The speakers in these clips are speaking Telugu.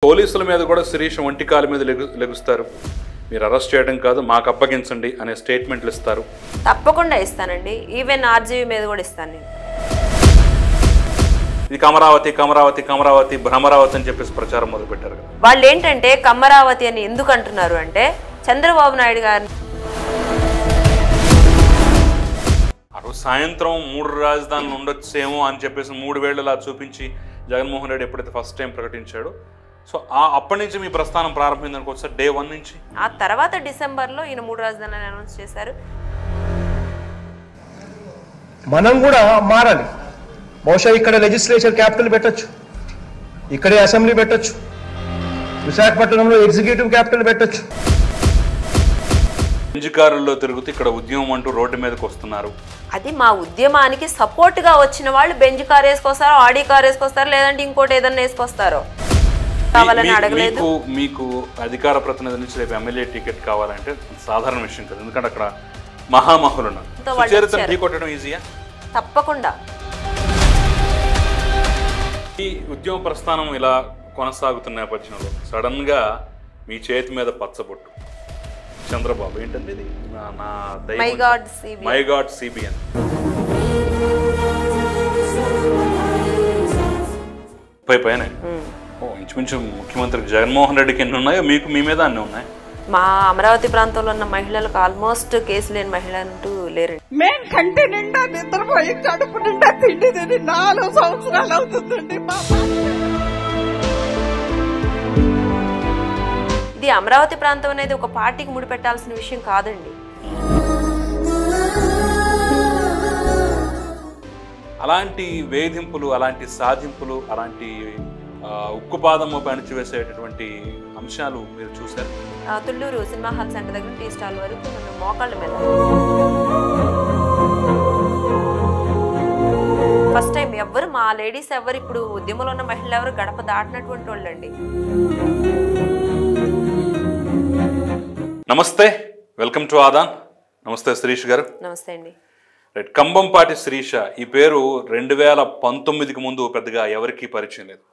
పోలీసుల మీద కూడా శిరీష్ ఒంటికాల మీద లెగుస్తారు. మీరు అరెస్ట్ చేయడం కాదు, మాకు అప్పగించండి అనే స్టేట్మెంట్లు ఇస్తారు. తప్పకుండా ఇస్తానండి. ఈవెన్ ఆర్జీవీ మీద కూడా ఇస్తాను నేను. ఇది కమరావతి కమరావతి కమరావతి భ్రమరావతి అని చెప్పేసి ప్రచారం మొదలుపెట్టారు కదా. వాళ్ళు ఏంటంటే కమరావతి అని ఎందుకు అంటున్నారు అంటే చంద్రబాబు నాయుడు గారు సాయంత్రం 3 రాజధానులు ఉండొచ్చేమో అని చెప్పేసి 3 వేళ్లలా చూపించి జగన్మోహన్ రెడ్డి ఎప్పుడైతే ఫస్ట్ టైం ప్రకటించాడో సో అప్పటి నుంచి మీ ప్రస్థానం ప్రారంభమైంది అనుకోవచ్చు సార్. డే 1 నుంచి ఆ తర్వాత డిసెంబర్లో ఈయన 3 రాజధానులను అనౌన్స్ చేశారు. మనం కూడా మారాలి. బహుశా ఇక్కడ లెజిస్లేచర్ క్యాపిటల్ పెట్టచ్చు, ఇక్కడే అసెంబ్లీ పెట్టచ్చు, విశాఖపట్నంలో ఎగ్జిక్యూటివ్ క్యాపిటల్ పెట్టచ్చు. బెంజికారుల్లో తిరుగుతూ ఇక్కడ ఉద్యమం అంటూ రోడ్డు మీదకి వస్తున్నారు. అది మా ఉద్యమానికి సపోర్ట్గా వచ్చిన వాళ్ళు బెంజ్ కార్ వేసుకొస్తారో, ఆడి కార్ వేసుకొస్తారో, లేదంటే ఇంకోటి ఏదన్నా వేసుకొస్తారో కావాలని అడగలేదు. మీకు అధికార ప్రతినిధి నుంచి రేపు ఎమ్మెల్యే టికెట్ కావాలంటే సాధారణ విషయం కాదు, ఎందుకంటే అక్కడ మహామహులు ఉన్నారు. ఢీ కొట్టడం ఈజీయా? తప్పకుండా. ఈ ఉద్యమ ప్రస్థానం ఇలా కొనసాగుతున్న నేపథ్యంలో సడన్ గా మీ చేతి మీద పచ్చబొట్టు చంద్రబాబు ఏంటంటే ఇది మై గాడ్ సిబిఎన్ పైన ఇంచుమించు ముఖ్యమంత్రి జగన్మోహన్ రెడ్డికి ఎన్ని ఉన్నాయో మీకు మీ మీద అన్ని ఉన్నాయి. మా అమరావతి ప్రాంతంలో ఉన్న మహిళలకు ఆల్మోస్ట్ కేసు లేని మహిళ అంటూ లేరు. మేము కంటి నిండా నిద్రపోయి కడుపు నిండా తిండి తిని 4 సంవత్సరాలు అవుతుందండి. ఇది అమరావతి ప్రాంతం అనేది ఒక పార్టీకి ముడిపెట్టాల్సిన విషయం కాదండి. అలాంటి వేధింపులు, అలాంటి సాధింపులు, అలాంటి ఉక్కుపాదము అణిచివేసేటటువంటి అంశాలు మీరు చూశారు. తుళ్ళూరు సినిమా హాల్ సెంటర్ దగ్గర టీ స్టాల్ వరకు మనం మోకాళ్ళ మీద ఫస్ట్ టైం ఎవరు మా లేడీస్ ఎవరు ఇప్పుడు ఉద్యమంలో ఉన్న మహిళలు ఎవరు గడప దాటినటువంటి వాళ్ళండి. నమస్తే, వెల్కమ్ టు ఆదాన్. నమస్తే శిరీష్ గారు. నమస్తే అండి. రైట్, కంబంపాటి శిరీష ఈ పేరు 2019కి ముందు పెద్దగా ఎవరికీ పరిచయం లేదు.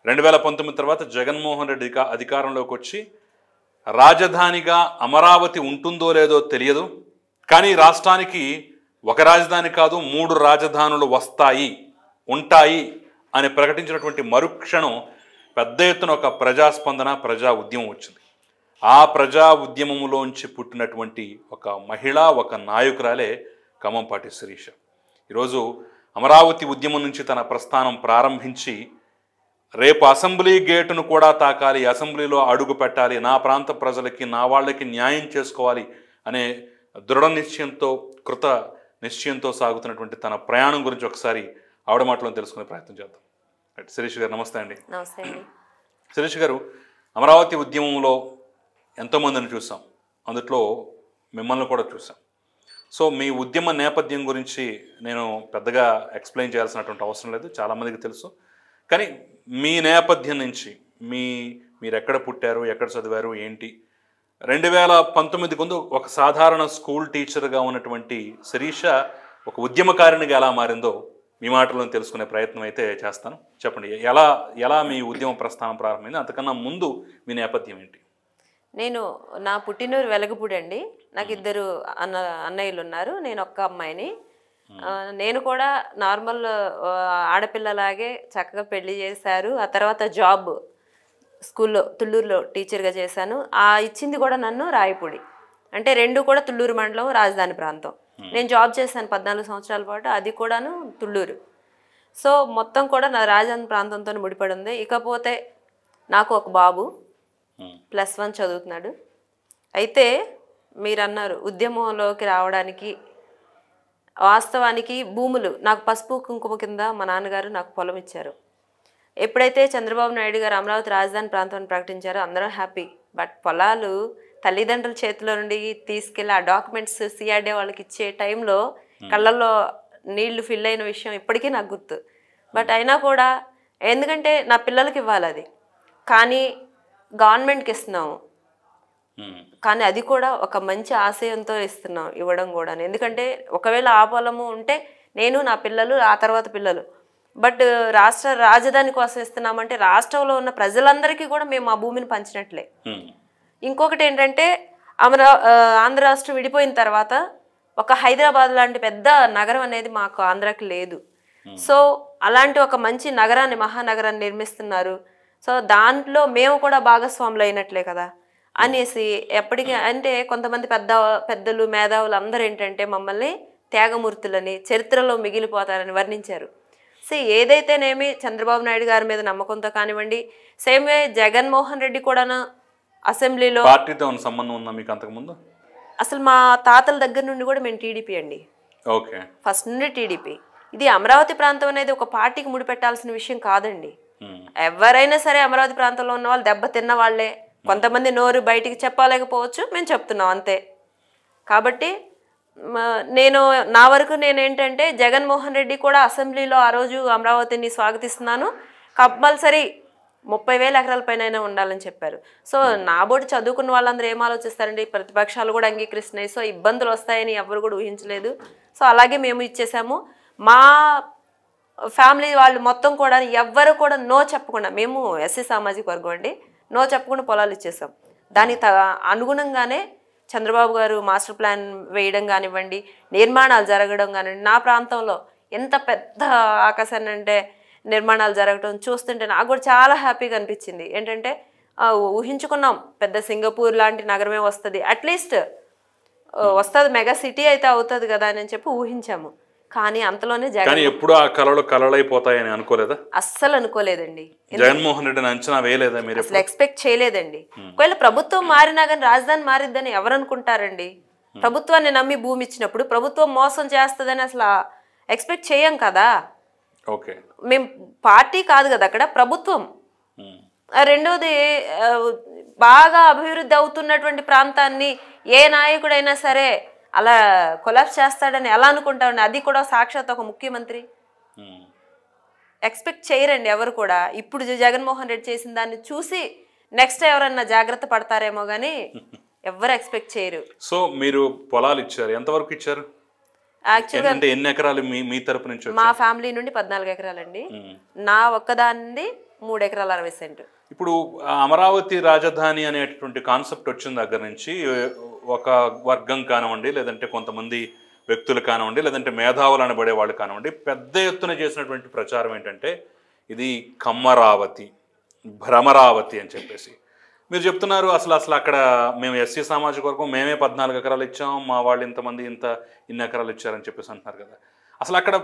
2019 తర్వాత జగన్మోహన్ రెడ్డి అధికారంలోకి వచ్చి రాజధానిగా అమరావతి ఉంటుందో లేదో తెలియదు, కానీ రాష్ట్రానికి ఒక రాజధాని కాదు 3 రాజధానులు ఉంటాయి అని ప్రకటించినటువంటి మరుక్షణం పెద్ద ఎత్తున ఒక ప్రజాస్పందన, ప్రజా ఉద్యమం వచ్చింది. ఆ ప్రజా ఉద్యమంలోంచి పుట్టినటువంటి ఒక మహిళ, ఒక నాయకురాలే కంబంపాటి శిరీష. ఈరోజు అమరావతి ఉద్యమం నుంచి తన ప్రస్థానం ప్రారంభించి రేపు అసెంబ్లీ గేటును కూడా తాకాలి, అసెంబ్లీలో అడుగు పెట్టాలి, నా ప్రాంత ప్రజలకి, నా వాళ్ళకి న్యాయం చేసుకోవాలి అనే దృఢ నిశ్చయంతో, కృత నిశ్చయంతో సాగుతున్నటువంటి తన ప్రయాణం గురించి ఒకసారి ఆవిడ మాటలో తెలుసుకునే ప్రయత్నం చేద్దాం. రైట్, శిరీష్ గారు నమస్తే అండి. నమస్తే అండి. శిరీష్ గారు, అమరావతి ఉద్యమంలో ఎంతోమందిని చూసాం, అందులో మిమ్మల్ని కూడా చూసాం. సో మీ ఉద్యమ నేపథ్యం గురించి నేను పెద్దగా ఎక్స్ప్లెయిన్ చేయాల్సినటువంటి అవసరం లేదు, చాలామందికి తెలుసు. కానీ మీ నేపథ్యం నుంచి మీరు ఎక్కడ పుట్టారు, ఎక్కడ చదివారు, ఏంటి? 2019 ముందు ఒక సాధారణ స్కూల్ టీచర్గా ఉన్నటువంటి శిరీష ఒక ఉద్యమకారిణిగా ఎలా మారిందో మీ మాటల్లో తెలుసుకునే ప్రయత్నం అయితే చేస్తాను. చెప్పండి, ఎలా మీ ఉద్యమ ప్రస్థానం ప్రారంభమైంది? అంతకన్నా ముందు మీ నేపథ్యం ఏంటి? నేను నా పుట్టినూరు వెలగపూడి అండి. నాకు 2 అన్నయ్యలు ఉన్నారు, నేను ఒక్క అమ్మాయిని. నేను కూడా నార్మల్ ఆడపిల్లలాగే చక్కగా పెళ్లి చేశారు. ఆ తర్వాత జాబ్ స్కూల్లో తుళ్ళూరులో టీచర్గా చేశాను. ఇచ్చింది కూడా నన్ను రాయపూడి, అంటే 2 కూడా తుళ్ళూరు మండలం, రాజధాని ప్రాంతం. నేను జాబ్ చేశాను 14 సంవత్సరాల పాటు, అది కూడాను తుళ్ళూరు. సో మొత్తం కూడా నా రాజధాని ప్రాంతంతో ముడిపడి ఉంది. ఇకపోతే నాకు ఒక బాబు +1 చదువుతున్నాడు. అయితే మీరు అన్నారు ఉద్యమంలోకి రావడానికి, వాస్తవానికి భూములు నాకు పసుపు కుంకుమ కింద మా నాన్నగారు నాకు పొలం ఇచ్చారు. ఎప్పుడైతే చంద్రబాబు నాయుడు గారు అమరావతి రాజధాని ప్రాంతాన్ని ప్రకటించారో అందరం హ్యాపీ. బట్ పొలాలు తల్లిదండ్రుల చేతిలో నుండి తీసుకెళ్ళి ఆ డాక్యుమెంట్స్ సిఆర్డీ వాళ్ళకి ఇచ్చే టైంలో కళ్ళల్లో నీళ్లు ఫిల్ అయిన విషయం ఇప్పటికీ నాకు గుర్తు. బట్ అయినా కూడా ఎందుకంటే నా పిల్లలకి ఇవ్వాలి అది, కానీ గవర్నమెంట్కి ఇస్తున్నాము, కానీ అది కూడా ఒక మంచి ఆశయంతో ఇస్తున్నాం ఇవ్వడం కూడా. ఎందుకంటే ఒకవేళ ఆ పొలము ఉంటే నేను, నా పిల్లలు, ఆ తర్వాత పిల్లలు బట్ రాష్ట్ర రాజధాని కోసం ఇస్తున్నామంటే రాష్ట్రంలో ఉన్న ప్రజలందరికీ కూడా మేము ఆ భూమిని పంచినట్లే. ఇంకొకటి ఏంటంటే ఆంధ్ర రాష్ట్రం విడిపోయిన తర్వాత ఒక హైదరాబాద్ లాంటి పెద్ద నగరం అనేది మాకు ఆంధ్రాకి లేదు. సో అలాంటి ఒక మంచి నగరాన్ని, మహానగరాన్ని నిర్మిస్తున్నారు. సో దాంట్లో మేము కూడా భాగస్వాములు అయినట్లే కదా అనేసి ఎప్పటికీ అంటే కొంతమంది పెద్దలు మేధావులు అందరూ ఏంటంటే మమ్మల్ని త్యాగమూర్తులని, చరిత్రలో మిగిలిపోతారని వర్ణించారు. సో ఏదైతేనేమి చంద్రబాబు నాయుడు గారి మీద నమ్మకంతో కానివ్వండి, సేమ్ వే జగన్మోహన్ రెడ్డి కూడాను అసెంబ్లీలో పార్టీతో సంబంధం ఉందా మీకు అంతకుముందు? అసలు మా తాతల దగ్గర నుండి కూడా మేము టీడీపీ అండి. ఓకే, ఫస్ట్ నుండి టీడీపీ. ఇది అమరావతి ప్రాంతం అనేది ఒక పార్టీకి ముడిపెట్టాల్సిన విషయం కాదండి. ఎవరైనా సరే అమరావతి ప్రాంతంలో ఉన్న వాళ్ళు దెబ్బ తిన్న వాళ్ళే. కొంతమంది నోరు బయటికి చెప్పలేకపోవచ్చు, మేము చెప్తున్నాం అంతే. కాబట్టి నేను నా వరకు నేనేంటంటే జగన్మోహన్ రెడ్డి కూడా అసెంబ్లీలో ఆ రోజు అమరావతిని స్వాగతిస్తున్నాను, కంపల్సరీ 30,000 ఎకరాల పైన ఉండాలని చెప్పారు. సో నా బోటి చదువుకున్న వాళ్ళందరూ ఏం ఆలోచిస్తారండి, ప్రతిపక్షాలు కూడా అంగీకరిస్తున్నాయి. సో ఇబ్బందులు వస్తాయని ఎవరు కూడా ఊహించలేదు. సో అలాగే మేము ఇచ్చేసాము. మా ఫ్యామిలీ వాళ్ళు మొత్తం కూడా ఎవ్వరు కూడా నో చెప్పకుండా, మేము ఎస్సీ సామాజిక వర్గం అండి, నో చెప్పకుండా పొలాలు ఇచ్చేసాం. దానికి అనుగుణంగానే చంద్రబాబు గారు మాస్టర్ ప్లాన్ వేయడం కానివ్వండి, నిర్మాణాలు జరగడం కానివ్వండి, నా ప్రాంతంలో ఎంత పెద్ద ఆకాశాన్ని అంటే నిర్మాణాలు జరగడం చూస్తుంటే నాకు కూడా చాలా హ్యాపీగా అనిపించింది. ఏంటంటే ఊహించుకున్నాం పెద్ద సింగపూర్ లాంటి నగరమే వస్తుంది, అట్లీస్ట్ వస్తుంది, మెగా సిటీ అయితే అవుతుంది కదా అని చెప్పి ఊహించాము. కానీ అంతలోనే ఎప్పుడు ఆ కళలు కళలైపోతాయని అనుకోలేదా? అస్సలు అనుకోలేదండి. జగన్మోహన్ రెడ్డిని అంచనా వేయలేదా మీరు? అసలు ఎక్స్పెక్ట్ చేయలేదండి. ఒకవేళ ప్రభుత్వం మారినా కానీ రాజధాని మారిద్దని ఎవరు అనుకుంటారండి? ప్రభుత్వాన్ని నమ్మి భూమి ఇచ్చినప్పుడు ప్రభుత్వం మోసం చేస్తుందని అసలు ఎక్స్పెక్ట్ చేయం కదా. ఓకే, మేము పార్టీ కాదు కదా అక్కడ, ప్రభుత్వం. రెండోది, బాగా అభివృద్ధి అవుతున్నటువంటి ప్రాంతాన్ని ఏ నాయకుడైనా సరే అలా కొలాప్స్ చేస్తాడని ఎలా అనుకుంటామండి? అది కూడా సాక్షాత్ ఒక ముఖ్యమంత్రి. ఎక్స్పెక్ట్ చేయరండి ఎవరు కూడా. ఇప్పుడు జగన్మోహన్ రెడ్డి చేసిన దాన్ని చూసి నెక్స్ట్ ఎవరన్నా జాగ్రత్త పడతారేమో కానీ ఎవరు ఎక్స్పెక్ట్ చేయరు. సో మీరు పొలాలు ఇచ్చారు, ఎంతవరకు ఇచ్చారు? యాక్చువల్గా అంటే ఎన్ని ఎకరాలు మీ తరపు నుంచి? మా ఫ్యామిలీ నుండి 14 ఎకరాలండి, నా ఒక్కదాన్ని 3 ఎకరాల 60 సెంటు. ఇప్పుడు అమరావతి రాజధాని అనేటువంటి కాన్సెప్ట్ వచ్చిన దగ్గర నుంచి ఒక వర్గం కానివ్వండి, లేదంటే కొంతమంది వ్యక్తులు కానివ్వండి, లేదంటే మేధావులు అనబడే వాళ్ళు కానివ్వండి, పెద్ద ఎత్తున చేసినటువంటి ప్రచారం ఏంటంటే ఇది కమ్మరావతి, భ్రమరావతి అని చెప్పేసి మీరు చెప్తున్నారు. అసలు అక్కడ మేము ఎస్సీ సామాజిక వర్గం మేమే 14 ఎకరాలు ఇచ్చాం, మా వాళ్ళు ఇంతమంది ఇన్ని ఎకరాలు ఇచ్చారని చెప్పేసి అంటున్నారు కదా. అసలు అక్కడ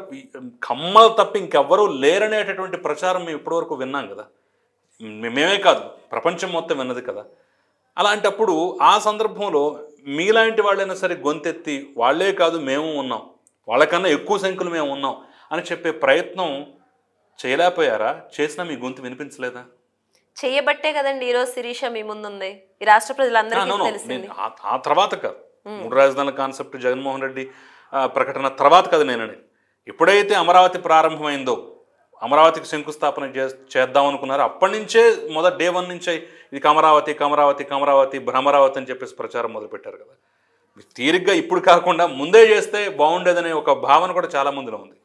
కమ్మలు తప్ప ఇంకెవ్వరూ లేరనేటటువంటి ప్రచారం మేము ఇప్పటివరకు విన్నాం కదా. మేమే కాదు, ప్రపంచం మొత్తం విన్నది కదా. అలాంటప్పుడు ఆ సందర్భంలో మీలాంటి వాళ్ళైనా సరే గొంతెత్తి వాళ్ళే కాదు మేము ఉన్నాం, వాళ్ళకన్నా ఎక్కువ సంఖ్యలో మేము ఉన్నాం అని చెప్పే ప్రయత్నం చేయలేకపోయారా? చేసినా మీ గొంతు వినిపించలేదా? చేయబట్టే కదండి ఈరోజు శిరీష మీ ముందుంది, ఈ రాష్ట్ర ప్రజలందరికీ తెలిసింది. ఆ తర్వాత కాదు, 3 రాజధానుల కాన్సెప్ట్ జగన్మోహన్ రెడ్డి ప్రకటన తర్వాత కదా నేనని. ఎప్పుడైతే అమరావతి ప్రారంభమైందో, అమరావతికి శంకుస్థాపన చేద్దాం అనుకున్నారు, అప్పటి నుంచే డే 1 నుంచే ఇది కమరావతి కమరావతి కమరావతి భ్రమరావతి అని చెప్పేసి ప్రచారం మొదలుపెట్టారు కదా. తీరిగ్గా ఇప్పుడు కాకుండా ముందే చేస్తే బాగుండేదనే ఒక భావన కూడా చాలా మందిలో ఉంది.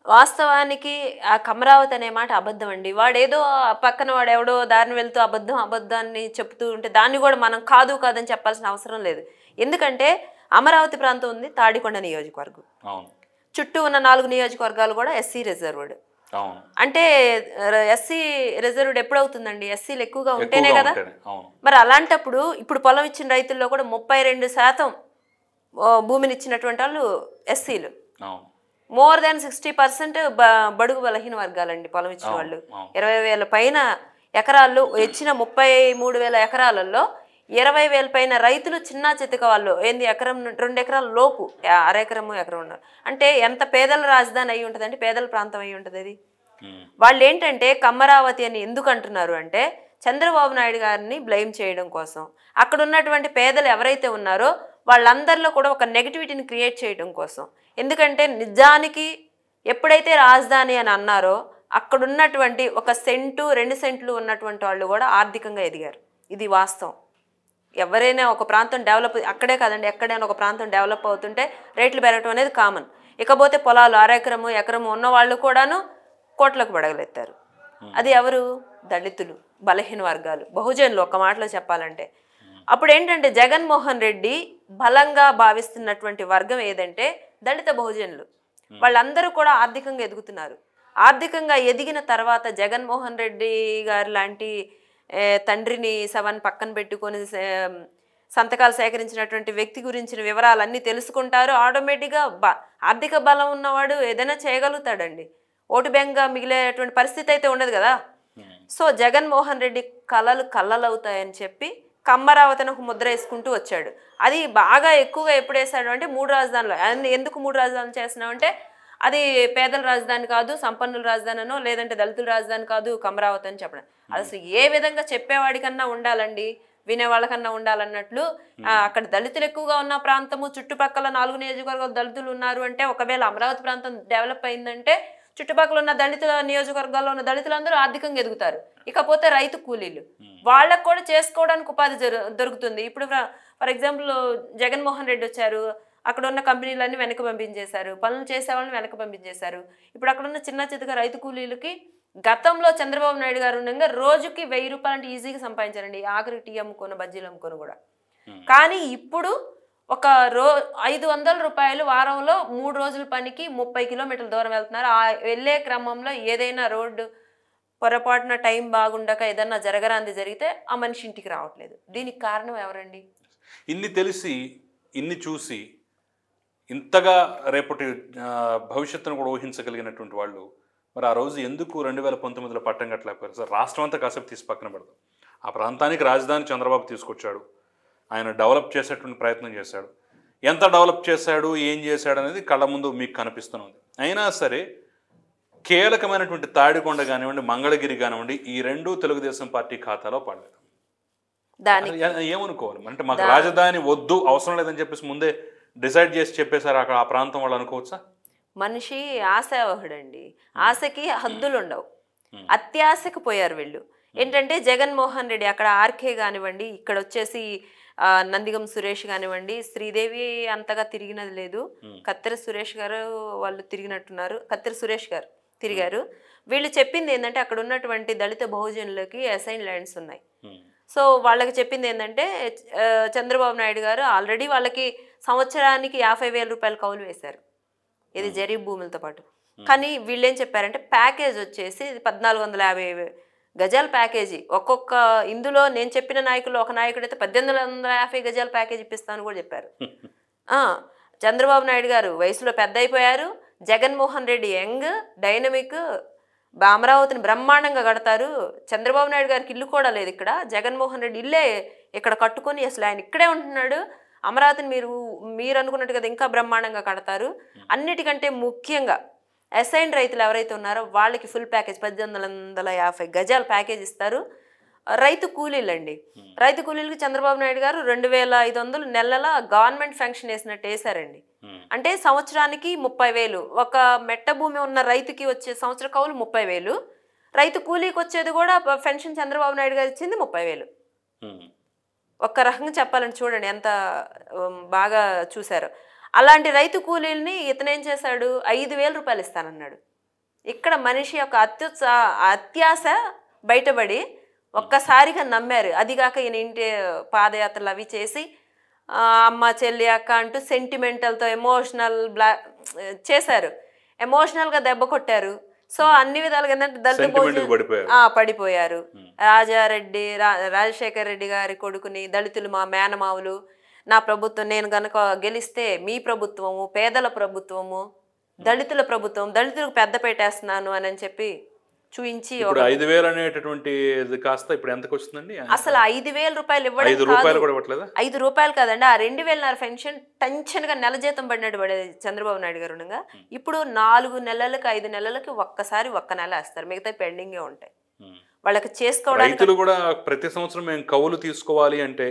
వాస్తవానికి ఆ కమరావతి అనే మాట అబద్ధం అండి. వాడేదో పక్కన వాడెవడో దారిని వెళ్తూ అబద్ధాన్ని చెప్తూ ఉంటే దాన్ని కూడా మనం కాదని చెప్పాల్సిన అవసరం లేదు. ఎందుకంటే అమరావతి ప్రాంతం ఉంది, తాడికొండ నియోజకవర్గం, చుట్టూ ఉన్న 4 నియోజకవర్గాలు కూడా ఎస్సీ రిజర్వ్డ్. అంటే ఎస్సీ రిజర్వ్డ్ ఎప్పుడవుతుందండి? ఎస్సీలు ఎక్కువగా ఉంటేనే కదా. మరి అలాంటప్పుడు ఇప్పుడు పొలం ఇచ్చిన రైతుల్లో కూడా 32% భూమిని ఇచ్చినటువంటి వాళ్ళు ఎస్సీలు. మోర్ దాన్ 60% బడుగు బలహీన వర్గాలండి పొలం ఇచ్చిన వాళ్ళు. 20,000 పైన ఎకరాలు ఇచ్చిన 33,000 ఎకరాలలో 20,000 పైన రైతులు చిన్న చితక వాళ్ళు. ఏంది, 2 ఎకరాల లోపు, అరెకరము ఎకరం ఉన్నారు అంటే ఎంత పేదల రాజధాని అయి ఉంటుందండి, పేదల ప్రాంతం అయి ఉంటుంది అది. వాళ్ళు ఏంటంటే కమ్మరావతి అని ఎందుకు అంటున్నారు అంటే చంద్రబాబు నాయుడు గారిని బ్లేమ్ చేయడం కోసం, అక్కడ ఉన్నటువంటి పేదలు ఎవరైతే ఉన్నారో వాళ్ళందరిలో కూడా ఒక నెగిటివిటీని క్రియేట్ చేయడం కోసం. ఎందుకంటే నిజానికి ఎప్పుడైతే రాజధాని అని అన్నారో అక్కడ ఉన్నటువంటి 1 సెంటు 2 సెంట్లు ఉన్నటువంటి వాళ్ళు కూడా ఆర్థికంగా ఎదిగారు. ఇది వాస్తవం. ఎవరైనా ఒక ప్రాంతం డెవలప్, అక్కడే కాదండి ఎక్కడైనా ఒక ప్రాంతం డెవలప్ అవుతుంటే రేట్లు పెరగడం అనేది కామన్. ఇకపోతే పొలాలు 1/2 ఎకరము ఉన్న వాళ్ళు కూడాను కోట్లకు పడగలెత్తారు. అది ఎవరు? దళితులు, బలహీన వర్గాలు, బహుజనులు. ఒక మాటలో చెప్పాలంటే అప్పుడు ఏంటంటే జగన్మోహన్ రెడ్డి బలంగా భావిస్తున్నటువంటి వర్గం ఏదంటే దళిత బహుజనులు. వాళ్ళందరూ కూడా ఆర్థికంగా ఎదుగుతున్నారు. ఆర్థికంగా ఎదిగిన తర్వాత జగన్మోహన్ రెడ్డి గారు లాంటి తండ్రిని శవాన్ని పక్కన పెట్టుకొని సంతకాలు సేకరించినటువంటి వ్యక్తి గురించిన వివరాలన్నీ తెలుసుకుంటారు. ఆటోమేటిక్గా ఆర్థిక బలం ఉన్నవాడు ఏదైనా చేయగలుగుతాడండి. ఓటు బ్యాంక్గా మిగిలేటువంటి పరిస్థితి అయితే ఉండదు కదా. సో జగన్మోహన్ రెడ్డి కళ్ళలు అవుతాయని చెప్పి కమ్మరావతిని ఒక ముద్ర వేసుకుంటూ వచ్చాడు. అది బాగా ఎక్కువగా ఎప్పుడు వేసాడు అంటే 3 రాజధానులు. ఎందుకు 3 రాజధానులు చేస్తున్నామంటే అది పేదల రాజధాని కాదు, సంపన్నుల రాజధానో లేదంటే దళితుల రాజధాని కాదు కమరావతి అని చెప్పడం. అసలు ఏ విధంగా చెప్పేవాడికన్నా ఉండాలండి, వినేవాళ్ళకన్నా ఉండాలన్నట్లు. అక్కడ దళితులు ఎక్కువగా ఉన్న ప్రాంతము, చుట్టుపక్కల 4 నియోజకవర్గాలు దళితులు ఉన్నారు అంటే, ఒకవేళ అమరావతి ప్రాంతం డెవలప్ అయిందంటే చుట్టుపక్కల ఉన్న దళితుల నియోజకవర్గాల్లో ఉన్న దళితులందరూ ఆర్థికంగా ఎదుగుతారు. ఇకపోతే రైతు కూలీలు, వాళ్ళకు కూడా చేసుకోవడానికి ఉపాధి దొరుకుతుంది. ఇప్పుడు ఫర్ ఎగ్జాంపుల్ జగన్మోహన్ రెడ్డి వచ్చారు, అక్కడ ఉన్న కంపెనీలన్నీ వెనక్కి పంపించేశారు, పనులు చేసే వాళ్ళని వెనక్కి పంపించేశారు. ఇప్పుడు అక్కడ ఉన్న చిన్న చితక రైతు కూలీలకి గతంలో చంద్రబాబు నాయుడు గారు ఉండగా రోజుకి 1000 రూపాయలు అంటే ఈజీగా సంపాదించారండి, ఆఖరి టీ అమ్ముకొని బజ్జీలు అమ్ముకొని కూడా. కానీ ఇప్పుడు ఒక 500 రూపాయలు వారంలో 3 రోజుల పనికి 30 కిలోమీటర్ల దూరం వెళ్తున్నారు. ఆ వెళ్ళే క్రమంలో ఏదైనా రోడ్డు పొరపాటున టైం బాగుండక ఏదన్నా జరగరాంది జరిగితే ఆ మనిషి ఇంటికి రావట్లేదు. దీనికి కారణం ఎవరండి? ఇన్ని తెలిసి ఇన్ని చూసి ఇంతగా రేపటి భవిష్యత్తును కూడా ఊహించగలిగినటువంటి వాళ్ళు మరి ఆ రోజు ఎందుకు 2019లో పట్టం కట్టలేకపోయారు? సార్ రాష్ట్రం అంతా కాసేపు తీసి పక్కన పెడతాం. ఆ ప్రాంతానికి రాజధాని చంద్రబాబు తీసుకొచ్చాడు, ఆయన డెవలప్ చేసేటువంటి ప్రయత్నం చేశాడు. ఎంత డెవలప్ చేశాడు, ఏం చేశాడు అనేది కళ్ళ ముందు మీకు కనిపిస్తుంది. అయినా సరే కీలకమైనటువంటి తాడికొండ కానివ్వండి, మంగళగిరి కానివ్వండి, ఈ 2 తెలుగుదేశం పార్టీ ఖాతాలో పడలేదు. ఏమనుకోవాలి అంటే మాకు రాజధాని వద్దు, అవసరం లేదని చెప్పేసి ముందే డిసైడ్ చేసి చెప్పేశారు అక్కడ ఆ ప్రాంతం వాళ్ళు అనుకోవచ్చా? మనిషి ఆశావహుడండి, ఆశకి హద్దులు ఉండవు. అత్యాశకు పోయారు వీళ్ళు. ఏంటంటే జగన్మోహన్ రెడ్డి అక్కడ ఆర్కే కానివ్వండి, ఇక్కడ వచ్చేసి నందిగం సురేష్ కానివ్వండి, శ్రీదేవి అంతగా తిరిగినది లేదు, కత్తెర సురేష్ గారు వాళ్ళు తిరిగినట్టున్నారు, కత్తెర సురేష్ గారు తిరిగారు. వీళ్ళు చెప్పింది ఏంటంటే అక్కడ ఉన్నటువంటి దళిత బహుజనులకి అసైన్ ల్యాండ్స్ ఉన్నాయి. సో వాళ్ళకి చెప్పింది ఏంటంటే చంద్రబాబు నాయుడు గారు ఆల్రెడీ వాళ్ళకి సంవత్సరానికి 50,000 రూపాయలు కౌలు వేశారు, ఇది జరీబ్ భూములతో పాటు. కానీ వీళ్ళు ఏం చెప్పారంటే ప్యాకేజ్ వచ్చేసి 1450 గజాల ప్యాకేజీ. ఒక్కొక్క ఇందులో నేను చెప్పిన నాయకులు ఒక నాయకుడు అయితే 1850 గజాల ప్యాకేజ్ ఇప్పిస్తాను కూడా చెప్పారు. చంద్రబాబు నాయుడు గారు వయసులో పెద్ద అయిపోయారు, జగన్మోహన్ రెడ్డి యంగ్ డైనమిక్, అమరావతిని బ్రహ్మాండంగా కడతారు. చంద్రబాబు నాయుడు గారికి ఇల్లు కూడా లేదు ఇక్కడ, జగన్మోహన్ రెడ్డి ఇల్లే ఇక్కడ కట్టుకొని అసలు ఆయన ఇక్కడే ఉంటున్నాడు. అమరావతిని మీరు అనుకున్నట్టు కదా ఇంకా బ్రహ్మాండంగా కడతారు. అన్నిటికంటే ముఖ్యంగా అసైన్ రైతులు ఎవరైతే ఉన్నారో వాళ్ళకి ఫుల్ ప్యాకేజ్ 1850 గజాల ప్యాకేజ్ ఇస్తారు. రైతు కూలీలు అండి, రైతు కూలీలకి చంద్రబాబు నాయుడు గారు 2500 నెలల గవర్నమెంట్ ఫంక్షన్ వేసినట్టు వేశారండి. అంటే సంవత్సరానికి 30,000. ఒక మెట్ట భూమి ఉన్న రైతుకి వచ్చే సంవత్సర కౌలు 30,000, రైతు కూలీకి వచ్చేది కూడా పెన్షన్ చంద్రబాబు నాయుడు గారు ఇచ్చింది 30,000. ఒక్క రకంగా చెప్పాలని చూడండి ఎంత బాగా చూశారు. అలాంటి రైతు కూలీల్ని ఇతనేం చేశాడు, 5,000 రూపాయలు ఇస్తానన్నాడు. ఇక్కడ మనిషి యొక్క అత్యాశ బయటపడి ఒక్కసారిగా నమ్మారు. అదిగాక ఈయన ఇంటి పాదయాత్రలు అవి చేసి అమ్మ చెల్లి అక్క అంటూ సెంటిమెంటల్తో ఎమోషనల్ చేశారు, ఎమోషనల్గా దెబ్బ కొట్టారు. సో అన్ని విధాలుగా ఏంటంటే దళిత పడిపోయారు. రాజశేఖర్ రెడ్డి గారి కొడుకుని దళితులు మా మేనమావులు, నా ప్రభుత్వం నేను గనక గెలిస్తే మీ ప్రభుత్వము పేదల ప్రభుత్వము, దళితుల ప్రభుత్వం, దళితులకు పెద్ద పెట్టేస్తున్నాను అని చెప్పి చూయించి 5,000 అనేటటువంటి కాస్త ఇప్పుడు ఎంతకు వస్తుందండి? అసలు 5,000 రూపాయలు ఇవ్వడం 5 రూపాయలు కాదండి, ఆ 2,000 పెన్షన్ టెన్షన్గా నెల జీతం పడినట్టు పడేది చంద్రబాబు నాయుడు గారు ఉండగా. ఇప్పుడు 4 నెలలకు 5 నెలలకి ఒక్కసారి ఒక్క నెల వేస్తారు, మిగతా పెండింగే ఉంటాయి. వాళ్ళకి చేసుకోవడానికి రైతులు కూడా ప్రతి సంవత్సరం మేము కౌలు తీసుకోవాలి అంటే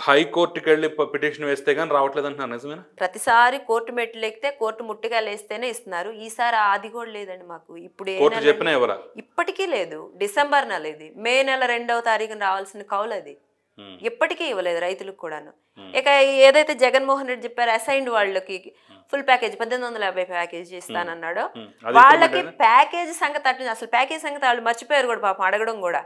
హైకోర్టుకి వెళ్ళి పిటిషన్ వేస్తే కానీ రావట్లేదు అంటున్నారు, నిజమేనా? ప్రతిసారి కోర్టు మెట్లు ఎక్కితే కోర్టు ముట్టిగా లేస్తేనే ఇస్తున్నారు. ఈసారి అది కూడా లేదండి మాకు. ఇప్పుడు చెప్పినా ఎవరా ఇప్పటికీ లేదు. డిసెంబర్ నెల ఇది, మే నెల 2వ తారీఖున రావాల్సిన కౌలు అది. ఎప్పటికీ ఇవ్వలేదు రైతులకు కూడాను. ఇక ఏదైతే జగన్మోహన్ రెడ్డి చెప్పారు అసైన్డ్ వాళ్ళకి ఫుల్ ప్యాకేజ్ 1850 ప్యాకేజ్ ఇస్తానన్నాడు, వాళ్ళకి ప్యాకేజ్ సంగతి అట్లా అసలు ప్యాకేజ్ సంగతి వాళ్ళు మర్చిపోయారు కూడా పాపం అడగడం కూడా.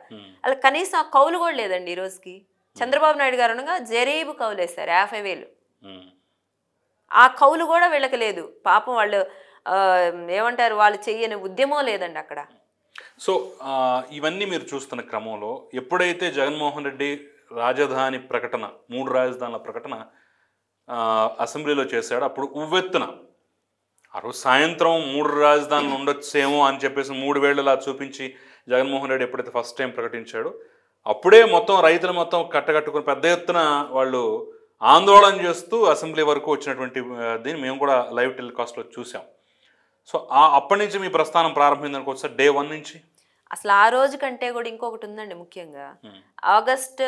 అలా కనీసం ఆ కౌలు కూడా లేదండి ఈ రోజుకి. చంద్రబాబు నాయుడు గారు అనగా జరీబు కౌలు వేస్తారు 50,000. ఆ కౌలు కూడా వీళ్ళకి లేదు పాపం. వాళ్ళు ఏమంటారు, వాళ్ళు చెయ్యని ఉద్యమం లేదండి అక్కడ. సో ఇవన్నీ మీరు చూస్తున్న క్రమంలో ఎప్పుడైతే జగన్మోహన్ రెడ్డి రాజధాని ప్రకటన 3 రాజధానుల ప్రకటన అసెంబ్లీలో చేశాడో అప్పుడు ఉవ్వెత్తున ఆ రోజు సాయంత్రం 3 రాజధానులు ఉండొచ్చేమో అని చెప్పేసి 3 వేళ్లలా చూపించి జగన్మోహన్ రెడ్డి ఎప్పుడైతే ఫస్ట్ టైం ప్రకటించాడో అప్పుడే మొత్తం రైతులు మొత్తం కట్టకట్టుకుని పెద్ద ఎత్తున వాళ్ళు ఆందోళన చేస్తూ అసెంబ్లీ వరకు వచ్చినటువంటి దీన్ని మేము కూడా లైవ్ టెలికాస్ట్లో చూసాం. సో అప్పటి నుంచి మీ ప్రస్థానం ప్రారంభమైంది అనుకోవచ్చు సార్, డే 1 నుంచి. అసలు ఆ రోజు కంటే కూడా ఇంకొకటి ఉందండి ముఖ్యంగా. ఆగస్టు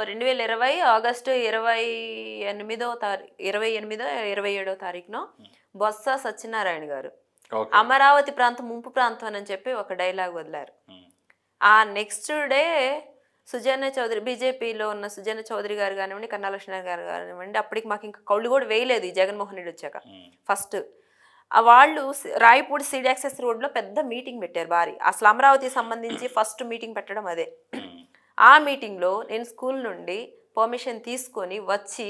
2020 ఆగస్టు 27వ తారీఖున బొత్స సత్యనారాయణ గారు అమరావతి ప్రాంతం ముంపు ప్రాంతం అని చెప్పి ఒక డైలాగ్ వదిలారు. ఆ నెక్స్ట్ డే సుజన చౌదరి, బీజేపీలో ఉన్న సుజన చౌదరి గారు కానివ్వండి, కన్నా లక్ష్మణ గారు కానివ్వండి, అప్పటికి మాకు ఇంకా కౌళ్ళు కూడా వేయలేదు ఈ జగన్మోహన్ రెడ్డి వచ్చాక. ఫస్ట్ వాళ్ళు రాయపూడి సీడ్ యాక్సెస్ రోడ్లో పెద్ద మీటింగ్ పెట్టారు భారీ. అసలు అమరావతికి సంబంధించి ఫస్ట్ మీటింగ్ పెట్టడం అదే. ఆ మీటింగ్లో నేను స్కూల్ నుండి పర్మిషన్ తీసుకొని వచ్చి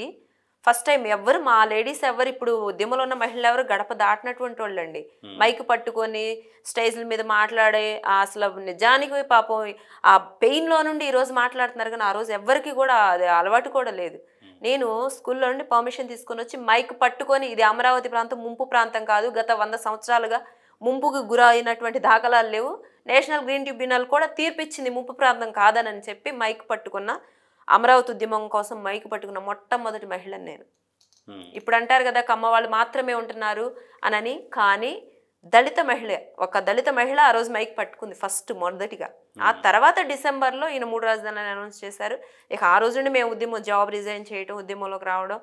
ఫస్ట్ టైం ఎవరు మా లేడీస్ ఎవరు ఇప్పుడు ఉద్యమంలో ఉన్న మహిళలు ఎవరు గడప దాటినటువంటి వాళ్ళండి. మైక్ పట్టుకొని స్టేజ్ల మీద మాట్లాడే అసలు నిజానికి పాపం ఆ పెయిన్లో నుండి ఈరోజు మాట్లాడుతున్నారు, కానీ ఆ రోజు ఎవరికి కూడా అది అలవాటు కూడా లేదు. నేను స్కూల్లో నుండి పర్మిషన్ తీసుకొని వచ్చి మైక్ పట్టుకొని ఇది అమరావతి ప్రాంతం ముంపు ప్రాంతం కాదు, గత 100 సంవత్సరాలుగా ముంపుకు గురైనటువంటి దాఖలాలు లేవు, నేషనల్ గ్రీన్ ట్రిబ్యునల్ కూడా తీర్పిచ్చింది ముంపు ప్రాంతం కాదని చెప్పి మైక్ పట్టుకున్న, అమరావతి ఉద్యమం కోసం మైక్ పట్టుకున్న మొట్టమొదటి మహిళను నేను. ఇప్పుడు అంటారు కదా కమ్మ వాళ్ళు మాత్రమే ఉంటున్నారు అనని, కానీ దళిత మహిళ, ఒక దళిత మహిళ ఆ రోజు మైక్ పట్టుకుంది ఫస్ట్ మొదటిగా. ఆ తర్వాత డిసెంబర్లో ఈయన 3 రాజధానులను అనౌన్స్ చేశారు. ఇక ఆ రోజు నుండి మేము ఉద్యమం జాబ్ రిజైన్ చేయడం, ఉద్యమంలోకి రావడం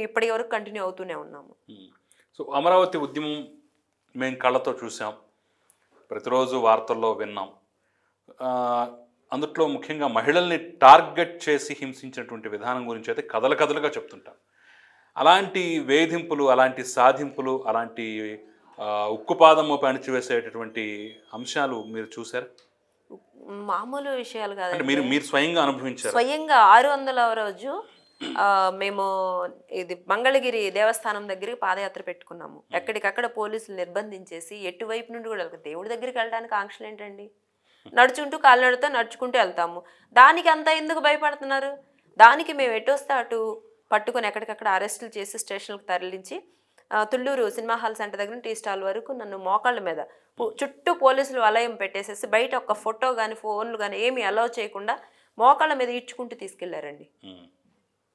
ఇప్పటి వరకు కంటిన్యూ అవుతూనే ఉన్నాము. సో అమరావతి ఉద్యమం మేము కళ్ళతో చూసాం, ప్రతిరోజు వార్తల్లో విన్నాం. అందుట్లో ముఖ్యంగా మహిళల్ని టార్గెట్ చేసి హింసించినటువంటి విధానం గురించి అయితే కథలుగా చెప్తుంటాం. అలాంటి వేధింపులు, అలాంటి సాధింపులు, అలాంటి ఉక్కుపాదము అణిచివేసేటటువంటి అంశాలు మీరు చూసారు? మామూలు విషయాలు కాదు, మీరు స్వయంగా అనుభవించారు. స్వయంగా 600వ రోజు మేము ఇది మంగళగిరి దేవస్థానం దగ్గరికి పాదయాత్ర పెట్టుకున్నాము. ఎక్కడికక్కడ పోలీసులు నిర్బంధించేసి ఎటువైపు నుండి కూడా దేవుడి దగ్గరికి వెళ్ళడానికి ఆంక్షలు ఏంటండి, నడుచుకుంటూ కాలినడతో నడుచుకుంటూ వెళ్తాము, దానికి అంత ఎందుకు భయపడుతున్నారు? దానికి మేము ఎటు వస్తే అటు పట్టుకొని ఎక్కడికక్కడ అరెస్టులు చేసి స్టేషన్లకు తరలించి తుళ్ళూరు సినిమా హాల్ సెంటర్ దగ్గర టీ స్టాల్ వరకు నన్ను మోకాళ్ళ మీద చుట్టూ పోలీసులు వలయం పెట్టేసేసి బయట ఒక ఫోటో కానీ ఫోన్లు కానీ ఏమీ అలౌ చేయకుండా మోకాళ్ళ మీద ఇచ్చుకుంటూ తీసుకెళ్లారండి.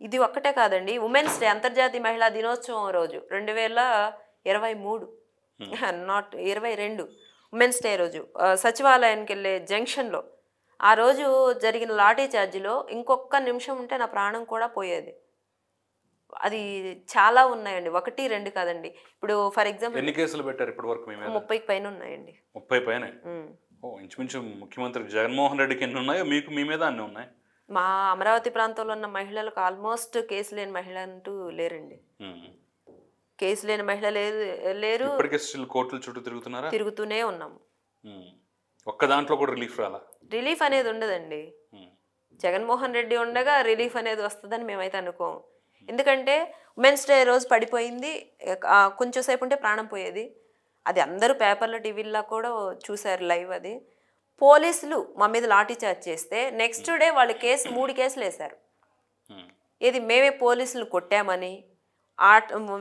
ఇది ఒక్కటే కాదండి, ఉమెన్స్ డే అంతర్జాతీయ మహిళా దినోత్సవం రోజు 2023 నాట్ 22 ఉమెన్స్ డే రోజు సచివాలయానికి వెళ్ళే జంక్షన్లో ఆ రోజు జరిగిన లాఠీ చార్జీలో ఇంకొక నిమిషం ఉంటే నా ప్రాణం కూడా పోయేది. అది చాలా ఉన్నాయండి, 1, 2 కాదండి. ఇప్పుడు ఫర్ ఎగ్జాంపుల్ ఎన్ని కేసులు పెట్టారు ఇప్పటి వరకు? 30కి పైన ఉన్నాయండి. 30 పైన? ఇంచుమించు ముఖ్యమంత్రి జగన్మోహన్ రెడ్డికి ఎన్ని ఉన్నాయో మీకు మీ మీద అన్ని ఉన్నాయి. మా అమరావతి ప్రాంతంలో ఉన్న మహిళలకు ఆల్మోస్ట్ కేసు లేని మహిళ అంటూ లేరండి. కేసు లేని మహిళ లేరు. ఇప్పటికే కోర్టుల చుట్టూ తిరుగుతున్నారా? తిరుగుతూనే ఉన్నాము. ఒక్క దాంట్లో కూడా రిలీఫ్ రాలా? రిలీఫ్ అనేది ఉండదండి. జగన్మోహన్ రెడ్డి ఉండగా రిలీఫ్ అనేది వస్తుందని మేమైతే అనుకోము. ఎందుకంటే ఉమెన్స్ డే రోజు పడిపోయింది, కొంచెం సేపు ఉంటే ప్రాణం పోయేది. అది అందరూ పేపర్లో టీవీల్లో కూడా చూశారు లైవ్. అది పోలీసులు మా మీద లాఠీ చార్జ్ చేస్తే నెక్స్ట్ డే వాళ్ళు 3 కేసులు వేశారు. ఇది మేమే పోలీసులు కొట్టామని,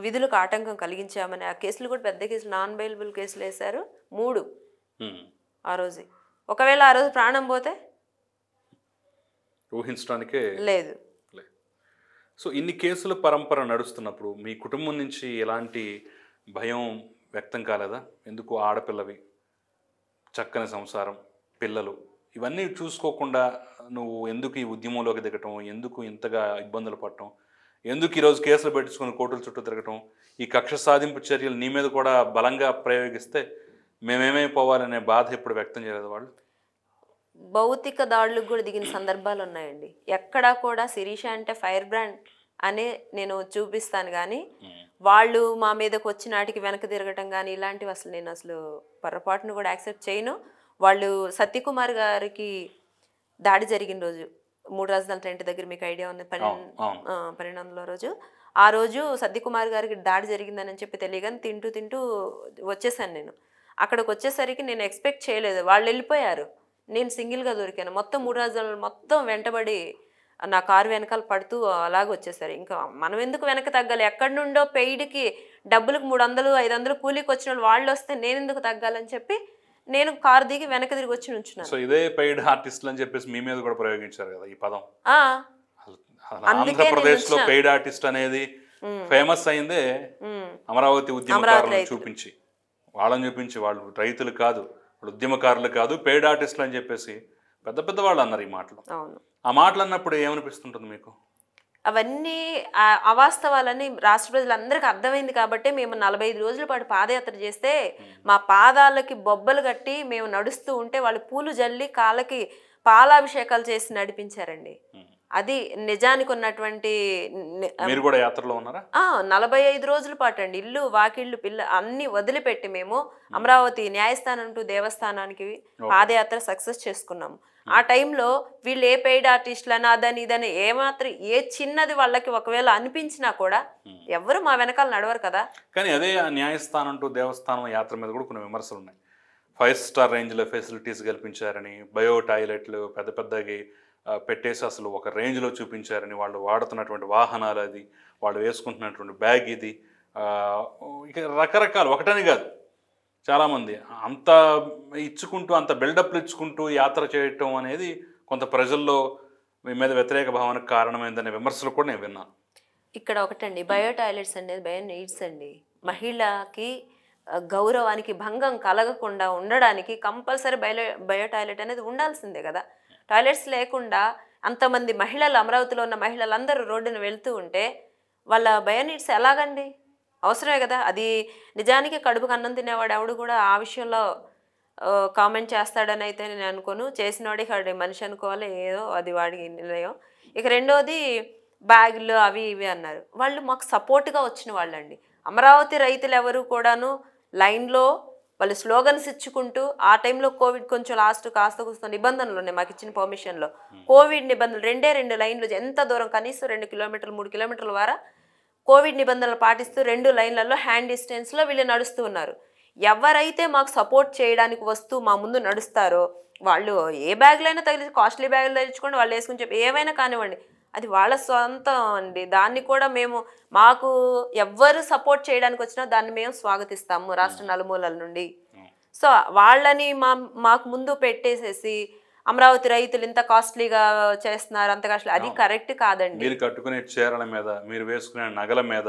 విధులకు ఆటంకం కలిగించామని ఆ కేసులు కూడా పెద్ద కేసులు, నాన్ బెయిలబుల్ కేసులు వేశారు 3 ఆ రోజు. ఒకవేళ ఆ రోజు ప్రాణం పోతే ఊహించడానికే లేదు. సో ఇన్ని కేసుల పరంపర నడుస్తున్నప్పుడు మీ కుటుంబం నుంచి ఎలాంటి భయం వ్యక్తం కాలేదా? ఎందుకు ఆడపిల్లవి, చక్కని సంసారం, పిల్లలు, ఇవన్నీ చూసుకోకుండా నువ్వు ఎందుకు ఈ ఉద్యమంలోకి దిగటం, ఎందుకు ఇంతగా ఇబ్బందులు పడటం, ఎందుకు ఈరోజు కేసులు పెట్టించుకొని కోర్టుల చుట్టూ తిరగటం, ఈ కక్ష సాధింపు చర్యలు నీ మీద కూడా బలంగా ప్రయోగిస్తే మేమేమైపోవాలనే బాధ ఎప్పుడు వ్యక్తం చేయలేదు వాళ్ళు? భౌతిక దాడులకు కూడా దిగిన సందర్భాలు ఉన్నాయండి. ఎక్కడా కూడా శిరీష అంటే ఫైర్ బ్రాండ్ అనే నేను చూపిస్తాను కానీ వాళ్ళు మా మీదకి వచ్చి నాటికి వెనక తిరగటం కానీ ఇలాంటివి అసలు నేను అసలు పొరపాటును కూడా యాక్సెప్ట్ చేయను. వాళ్ళు సత్యకుమార్ గారికి దాడి జరిగిన రోజు 3 రాజధానుల ట్రెంట్ దగ్గర మీకు ఐడియా ఉంది 12వ రోజు, ఆ రోజు సత్యకుమార్ గారికి దాడి జరిగిందని చెప్పి తెలియగానే తింటూ వచ్చేసాను. నేను అక్కడికి వచ్చేసరికి నేను ఎక్స్పెక్ట్ చేయలేదు, వాళ్ళు వెళ్ళిపోయారు, నేను సింగిల్గా దొరికాను. మొత్తం 3 రాజధానులు మొత్తం వెంటబడి నా కారు వెనకాల పడుతూ అలాగ వచ్చేసారు. ఇంకా మనం ఎందుకు వెనక తగ్గాలి? ఎక్కడి నుండో పెయిడ్కి డబ్బులకు 300 500 కూలీకి వచ్చిన వాళ్ళు వస్తే నేను ఎందుకు తగ్గాలని చెప్పి నేను కారు దిగి వెనక తిరిగి వచ్చి నుంచున్నాను. సో ఇదే పెయిడ్ ఆర్టిస్టులు అని చెప్పేసి మీ మీద కూడా ప్రయోగించారు కదా ఈ పదం. ఆంధ్రప్రదేశ్ లో పెయిడ్ ఆర్టిస్ట్ అనేది ఫేమస్ అయిందే అమరావతి ఉద్యమకారులను చూపించి, వాళ్ళని చూపించి, వాళ్ళు రైతులు కాదు, వాళ్ళు ఉద్యమకారులు కాదు, పెయిడ్ ఆర్టిస్టులు అని చెప్పేసి పెద్ద పెద్ద వాళ్ళు అన్నారు ఈ మాటలు. ఆ మాటలు అన్నప్పుడు ఏమనిపిస్తుంటుంది మీకు? అవన్నీ అవాస్తవాలని రాష్ట్ర ప్రజలందరికీ అర్థమైంది కాబట్టి మేము 45 రోజుల పాటు పాదయాత్ర చేస్తే మా పాదాలకి బొబ్బలు కట్టి మేము నడుస్తూ ఉంటే వాళ్ళు పూలు జల్లి కాళ్ళకి పాలాభిషేకాలు చేసి నడిపించారండి. అది నిజానికి ఉన్నటువంటి. మీరు కూడా యాత్రలో ఉన్నారా? 45 రోజుల పాటు అండి. ఇల్లు వాకిళ్ళు పిల్ల అన్ని వదిలిపెట్టి మేము అమరావతి న్యాయస్థానం టు దేవస్థానానికి పాదయాత్ర సక్సెస్ చేసుకున్నాము. ఆ టైంలో వీళ్ళు ఏ పెయిడ్ ఆర్టిస్టులని అదని ఇదని ఏమాత్రం ఏ చిన్నది వాళ్ళకి ఒకవేళ అనిపించినా కూడా ఎవరు మా వెనకాల నడవరు కదా. కానీ అదే న్యాయస్థానం టు దేవస్థానం యాత్ర మీద కూడా కొన్ని విమర్శలు ఉన్నాయి. 5 స్టార్ రేంజ్లో ఫెసిలిటీస్ కల్పించారని, బయో టాయిలెట్లు పెద్ద పెద్దగా పెట్టేసి అసలు ఒక రేంజ్లో చూపించారని, వాళ్ళు వాడుతున్నటువంటి వాహనాలు అది, వాళ్ళు వేసుకుంటున్నటువంటి బ్యాగ్ ఇది, ఇక రకరకాలు ఒకటని కాదు చాలామంది అంత ఇచ్చుకుంటూ అంత బిల్డప్లు ఇచ్చుకుంటూ యాత్ర చేయటం అనేది కొంత ప్రజల్లో మీ మీద వ్యతిరేక భావనకు కారణమైందనే విమర్శలు కూడా నేను విన్నాను. ఇక్కడ ఒకటండి, బయో టాయిలెట్స్ అనేది బయో నీడ్స్ అండి. మహిళకి గౌరవానికి భంగం కలగకుండా ఉండడానికి కంపల్సరీ బయో టాయిలెట్ అనేది ఉండాల్సిందే కదా. టాయిలెట్స్ లేకుండా అంతమంది మహిళలు, అమరావతిలో ఉన్న మహిళలందరూ రోడ్డున వెళ్తూ ఉంటే వాళ్ళ బయో నీడ్స్ ఎలాగండి? అవసరమే కదా. అది నిజానికి కడుపుకు అన్నం తినేవాడు ఎవడు కూడా ఆ విషయంలో కామెంట్ చేస్తాడని అయితే నేను అనుకోను. చేసినవాడికి వాడి మనిషి అనుకోవాలి, ఏదో అది వాడికి నిర్ణయం. ఇక రెండోది బ్యాగులు అవి ఇవి అన్నారు. వాళ్ళు మాకు సపోర్ట్గా వచ్చిన వాళ్ళండి. అమరావతి రైతులు ఎవరు కూడాను లైన్లో వాళ్ళు స్లోగన్స్ ఇచ్చుకుంటూ, ఆ టైంలో కోవిడ్ కొంచెం లాస్ట్ కాస్త కూస్త నిబంధనలు ఉన్నాయి మాకు ఇచ్చిన పర్మిషన్లో. కోవిడ్ నిబంధనలు 2 లైన్లు ఎంత దూరం కనీసం 2 కిలోమీటర్లు 3 కిలోమీటర్ల వరకు కోవిడ్ నిబంధనలు పాటిస్తూ 2 లైన్లలో హ్యాండ్ డిస్టెన్స్లో వీళ్ళు నడుస్తూ ఉన్నారు. ఎవరైతే మాకు సపోర్ట్ చేయడానికి వస్తూ మా ముందు నడుస్తారో వాళ్ళు ఏ బ్యాగులైనా తగిలి కాస్ట్లీ బ్యాగులు తగిలించుకోండి, వాళ్ళు వేసుకుని చెప్పి ఏవైనా కానివ్వండి, అది వాళ్ళ సొంతం అండి. దాన్ని కూడా మాకు ఎవ్వరు సపోర్ట్ చేయడానికి వచ్చినా దాన్ని మేము స్వాగతిస్తాము రాష్ట్ర నలుమూలల నుండి. సో వాళ్ళని మాకు ముందు పెట్టేసేసి అమరావతి రైతులు ఇంత కాస్ట్లీగా చేస్తున్నారు, అంత కాస్ట్లీ, అది కరెక్ట్ కాదండి. మీరు కట్టుకునే చీరల మీద, మీరు వేసుకునే నగల మీద,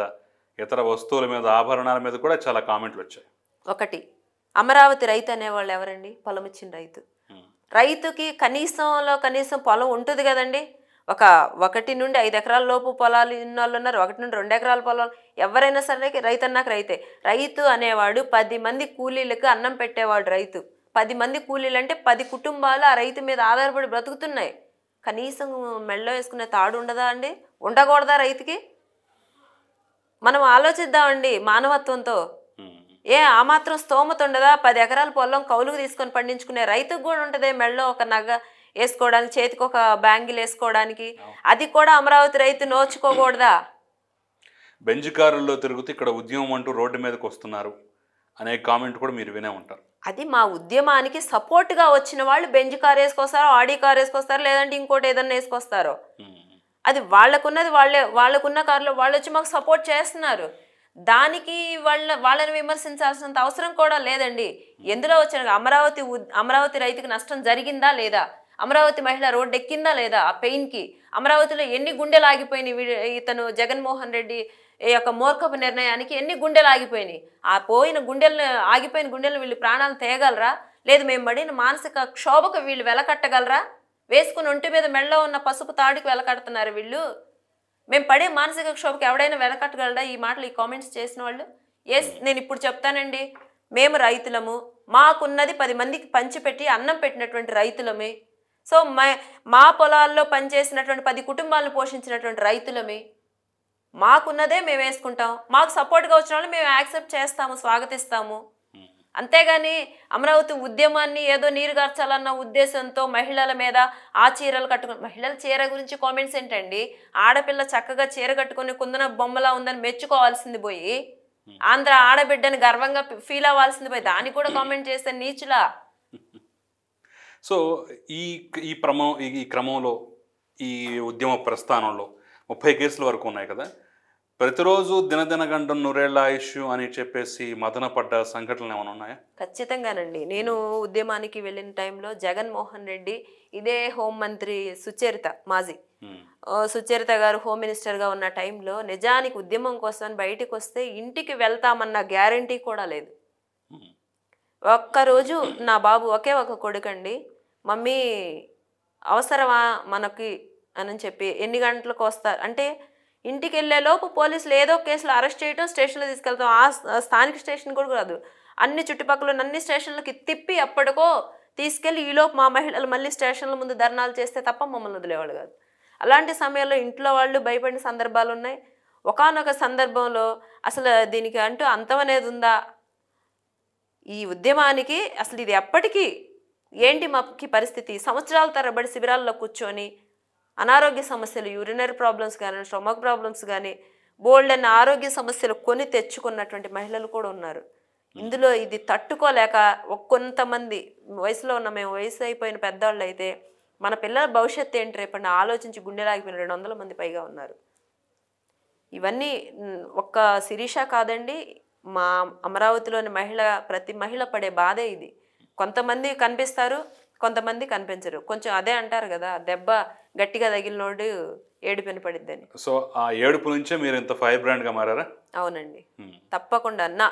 ఇతర వస్తువుల మీద, ఆభరణాల మీద కూడా చాలా కామెంట్లు వచ్చాయి. ఒకటి, అమరావతి రైతు అనేవాళ్ళు ఎవరండి? పొలం ఇచ్చిన రైతు. రైతుకి కనీసం పొలం ఉంటుంది కదండి. 1 నుండి 5 ఎకరాల లోపు పొలాలు ఇన్నోళ్ళు ఉన్నారు, 1 నుండి 2 ఎకరాల పొలాలు. ఎవరైనా సరే రైతు అన్నాక రైతే. రైతు అనేవాడు 10 మంది కూలీలకు అన్నం పెట్టేవాడు రైతు. 10 మంది కూలీలు అంటే 10 కుటుంబాలు ఆ రైతు మీద ఆధారపడి బ్రతుకుతున్నాయి. కనీసం మెళ్ళో వేసుకునే తాడు ఉండదా అండి? ఉండకూడదా రైతుకి? మనం ఆలోచిద్దామండి మానవత్వంతో. ఆ మాత్రం స్తోమత ఉండదా? 10 ఎకరాల పొలం కౌలుకు తీసుకొని పండించుకునే రైతుకు కూడా ఉంటుంది మెళ్ళో ఒక నగ వేసుకోవడానికి, చేతికి ఒక బ్యాంగిల్ వేసుకోవడానికి. అది కూడా అమరావతి రైతు నోచుకోకూడదా? బెంజ్ కారుల్లో తిరుగుతూ ఇక్కడ ఉద్యమం అంటూ రోడ్డు మీదకి వస్తున్నారు అనే కామెంట్ కూడా మీరు వినే ఉంటారు. అది మా ఉద్యమానికి సపోర్ట్గా వచ్చిన వాళ్ళు బెంజ్ కార్ వేసుకొస్తారో, ఆడి కార్ వేసుకొస్తారో, లేదంటే ఇంకోటి ఏదన్నా వేసుకొస్తారో. అది వాళ్ళకున్న కారులో వాళ్ళు వచ్చి మాకు సపోర్ట్ చేస్తున్నారు. దానికి వాళ్ళని విమర్శించాల్సినంత అవసరం కూడా లేదండి. ఎందులో వచ్చిన అమరావతి రైతుకి నష్టం జరిగిందా లేదా? అమరావతి మహిళ రోడ్డు ఎక్కిందా లేదా? ఆ పెయిన్కి అమరావతిలో ఎన్ని గుండెలు ఆగిపోయినాయి? ఇతను జగన్మోహన్ రెడ్డి యొక్క మూర్ఖపు నిర్ణయానికి ఎన్ని గుండెలు ఆగిపోయినాయి? ఆగిపోయిన గుండెలు వీళ్ళు ప్రాణాలు తేయగలరా? లేదు మేము పడిన మానసిక క్షోభకు వీళ్ళు వెలకట్టగలరా? వేసుకుని ఒంటి మీద మెళ్ళలో ఉన్న పసుపు తాడికి వెలకడుతున్నారు వీళ్ళు. మేము పడే మానసిక క్షోభకి ఎవడైనా వెలకట్టగలరా? ఈ మాటలు ఈ కామెంట్స్ చేసిన వాళ్ళు. నేను ఇప్పుడు చెప్తానండి, మేము రైతులము, మాకున్నది 10 మందికి పంచిపెట్టి అన్నం పెట్టినటువంటి రైతులమే. సో మా పొలాల్లో పనిచేసినటువంటి 10 కుటుంబాలను పోషించినటువంటి రైతులమే, మాకున్నదే మేము వేసుకుంటాం, మాకు సపోర్ట్గా వచ్చిన వాళ్ళు మేము యాక్సెప్ట్ చేస్తాము, స్వాగతిస్తాము. అంతేగాని అమరావతి ఉద్యమాన్ని ఏదో నీరుగార్చాలన్న ఉద్దేశంతో మహిళల మీద ఆ చీరలు కట్టుకుని, మహిళల చీర గురించి కామెంట్స్ ఏంటండి? ఆడపిల్ల చక్కగా చీర కట్టుకుని కుందన బొమ్మలా ఉందని మెచ్చుకోవాల్సింది పోయి, ఆంధ్ర ఆడబిడ్డని గర్వంగా ఫీల్ అవ్వాల్సింది పోయి దాన్ని కూడా కామెంట్ చేస్తే నీచులా. సో ఈ క్రమంలో ఈ ఉద్యమ ప్రస్థానంలో 30 కేసుల వరకు ఉన్నాయి కదా. ప్రతిరోజు దినదినగండం నూరేళ్ల ఆయుష్ అని చెప్పేసి మదన పడ్డ సంఘటనలు ఏమైనా ఉన్నాయా? ఖచ్చితంగానండి. నేను ఉద్యమానికి వెళ్ళిన టైంలో జగన్మోహన్ రెడ్డి, ఇదే హోంమంత్రి సుచరిత, మాజీ సుచరిత గారు హోమ్ మినిస్టర్గా ఉన్న టైంలో నిజానికి ఉద్యమం కోసం బయటికి వస్తే ఇంటికి వెళ్తామన్న గ్యారంటీ కూడా లేదు. ఒక్కరోజు నా బాబు ఒకే ఒక కొడుకండి, మమ్మీ అవసరమా మనకి అని చెప్పి ఎన్ని గంటలకు వస్తారు అంటే ఇంటికి వెళ్ళే లోపు పోలీసులు ఏదో కేసులో అరెస్ట్ చేయడం, స్టేషన్లో తీసుకెళ్తాం. ఆ స్థానిక స్టేషన్ కూడా కాదు, అన్ని చుట్టుపక్కల అన్ని స్టేషన్లకి తిప్పి అప్పటికో తీసుకెళ్ళి ఈలోపు మా మహిళలు మళ్ళీ స్టేషన్ల ముందు ధర్నాలు చేస్తే తప్ప మమ్మల్ని వదిలేవాళ్ళు కాదు. అలాంటి సమయంలో ఇంట్లో వాళ్ళు భయపడిన సందర్భాలు ఉన్నాయి. ఒకానొక సందర్భంలో అసలు దీనికి అంటూ అంతం అనేది ఉందా, ఈ ఉద్యమానికి అసలు ఇది ఎప్పటికీ ఏంటి మాకి పరిస్థితి? సంవత్సరాల తరబడి శిబిరాల్లో కూర్చొని అనారోగ్య సమస్యలు, యూరినరీ ప్రాబ్లమ్స్ కానీ, స్టొమక్ ప్రాబ్లమ్స్ కానీ, బోల్డ్ అన్న ఆరోగ్య సమస్యలు కొని తెచ్చుకున్నటువంటి మహిళలు కూడా ఉన్నారు. ఇందులో ఇది తట్టుకోలేక కొంతమంది వయసులో ఉన్న, మేము వయసు అయిపోయిన పెద్దవాళ్ళు అయితే మన పిల్లల భవిష్యత్తు ఏంటి రేపటి ఆలోచించి గుండెలాగిపోయిన 200 మంది పైగా ఉన్నారు. ఇవన్నీ ఒక్క శిరీష కాదండి, మా అమరావతిలోని ప్రతి మహిళ పడే బాధే ఇది. కొంతమంది కనిపిస్తారు, కొంతమంది కనిపించరు. కొంచెం అదే అంటారు కదా, దెబ్బ గట్టిగా తగిలినోడు ఏడుపెన పడిద్దని. సో ఆ ఏడుపు నుంచే మీరు ఇంత ఫైర్ బ్రాండ్ గా మారారా? అవునండి, తప్పకుండా.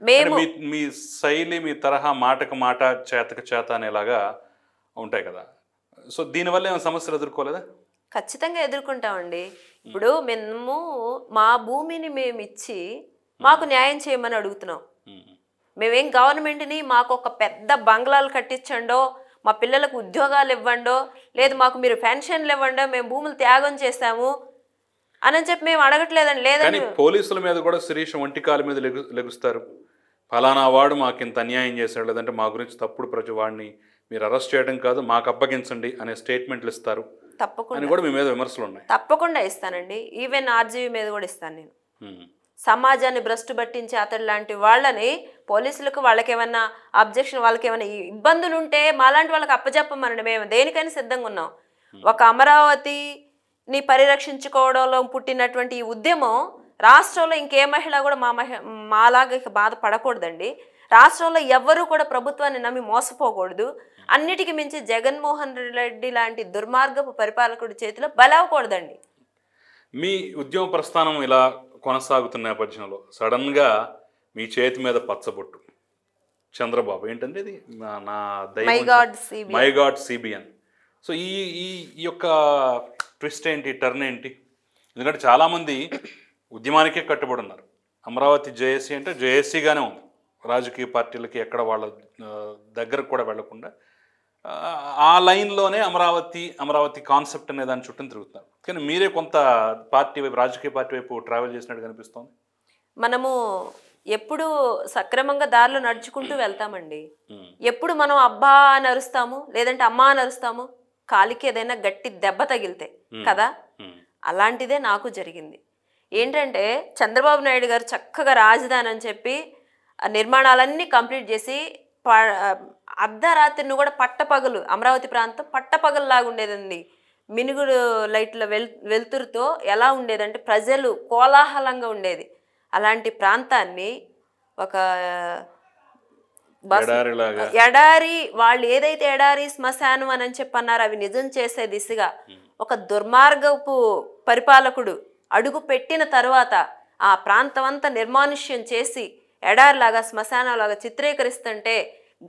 మేము మీ శైలి, మీ తరహా మాటకు మాట, చేతకు చేత అనేలాగా ఉంటాయి కదా. సో దీనివల్ల ఏమైనా సమస్యలు ఎదుర్కోలేదా? ఖచ్చితంగా ఎదుర్కొంటామండి. ఇప్పుడు మేము మా భూమిని మేము ఇచ్చి మాకు న్యాయం చేయమని అడుగుతున్నాం. మేమేం గవర్నమెంట్ని మాకు ఒక పెద్ద బంగ్లాలు కట్టించండో, మా పిల్లలకు ఉద్యోగాలు ఇవ్వండో, లేదు మాకు మీరు పెన్షన్లు ఇవ్వండో, మేము భూములు త్యాగం చేస్తాము అని చెప్పి మేము అడగట్లేదండి. లేదండి, పోలీసుల మీద కూడా శిరీష ఒంటికాల మీద లెగుస్తారు. ఫలానా వాడు మాకు ఇంత అన్యాయం చేశాడు, లేదంటే మా గురించి తప్పుడు ప్రతి వాడిని మీరు అరెస్ట్ చేయడం కాదు, మాకు అప్పగించండి అనే స్టేట్మెంట్లు ఇస్తారు. తప్పకుండా కూడా మీ మీద విమర్శలు ఉన్నాయి. తప్పకుండా ఇస్తానండి. ఈవెన్ ఆర్జీవీ మీద కూడా ఇస్తాను నేను. సమాజాన్ని భ్రష్టు పట్టించి అతడు లాంటి వాళ్ళని పోలీసులకు, వాళ్ళకి ఏమన్నా అబ్జెక్షన్, వాళ్ళకి ఏమైనా ఇబ్బందులు ఉంటే మాలాంటి వాళ్ళకి అప్పచెప్పమనండి. మేము దేనికైనా సిద్ధంగా ఉన్నాం. ఒక అమరావతిని పరిరక్షించుకోవడంలో పుట్టినటువంటి ఈ ఉద్యమం రాష్ట్రంలో ఇంకే మహిళ కూడా మాలాగా బాధపడకూడదండి. రాష్ట్రంలో ఎవ్వరూ కూడా ప్రభుత్వాన్ని నమ్మి మోసపోకూడదు. అన్నిటికీ మించి జగన్మోహన్ రెడ్డి లాంటి దుర్మార్గపు పరిపాలకుడి చేతిలో బలవకూడదండి. మీ ఉద్యమ ప్రస్థానం ఇలా కొనసాగుతున్న నేపథ్యంలో సడన్గా మీ చేతి మీద పచ్చబొట్టు, చంద్రబాబు ఏంటంటే ఇది నా మై గాడ్ సిబిఎన్. సో ఈ యొక్క ట్విస్ట్ ఏంటి, టర్న్ ఏంటి? ఎందుకంటే చాలామంది ఉద్యమానికే కట్టుబడి ఉన్నారు. అమరావతి జేఏసీ అంటే జేఏసీగానే ఉంది, రాజకీయ పార్టీలకి ఎక్కడ వాళ్ళ దగ్గరకు కూడా వెళ్లకుండా ఆ లైన్లోనే అమరావతి కాన్సెప్ట్ అనే దాని చుట్టూ తిరుగుతున్నారు. కానీ మీరే కొంత పార్టీ వైపు, రాజకీయ పార్టీ వైపు ట్రావెల్ చేసినట్టు కనిపిస్తుంది. మనము ఎప్పుడు సక్రమంగా దారిలో నడుచుకుంటూ వెళ్తామండి. ఎప్పుడు మనం అబ్బా అని అరుస్తాము, లేదంటే అమ్మా అని అరుస్తాము కాలికి ఏదైనా గట్టి దెబ్బ తగిలితే కదా. అలాంటిదే నాకు జరిగింది. ఏంటంటే చంద్రబాబు నాయుడు గారు చక్కగా రాజధాని అని చెప్పి నిర్మాణాలన్నీ కంప్లీట్ చేసి అర్ధరాత్రిని కూడా పట్టపగలు, అమరావతి ప్రాంతం పట్టపగలులాగా ఉండేదండి. మినుగుడు లైట్ల వెలుతురుతో ఎలా ఉండేదంటే ప్రజలు కోలాహలంగా ఉండేది. అలాంటి ప్రాంతాన్ని ఒక ఎడారి, వాళ్ళు ఏదైతే ఎడారి శ్మశానం అని చెప్పన్నారు అవి నిజం చేసే దిశగా ఒక దుర్మార్గపు పరిపాలకుడు అడుగు పెట్టిన తర్వాత ఆ ప్రాంతం అంతా నిర్మానుష్యం చేసి ఎడారిలాగా, శ్మశానంలాగా చిత్రీకరిస్తుంటే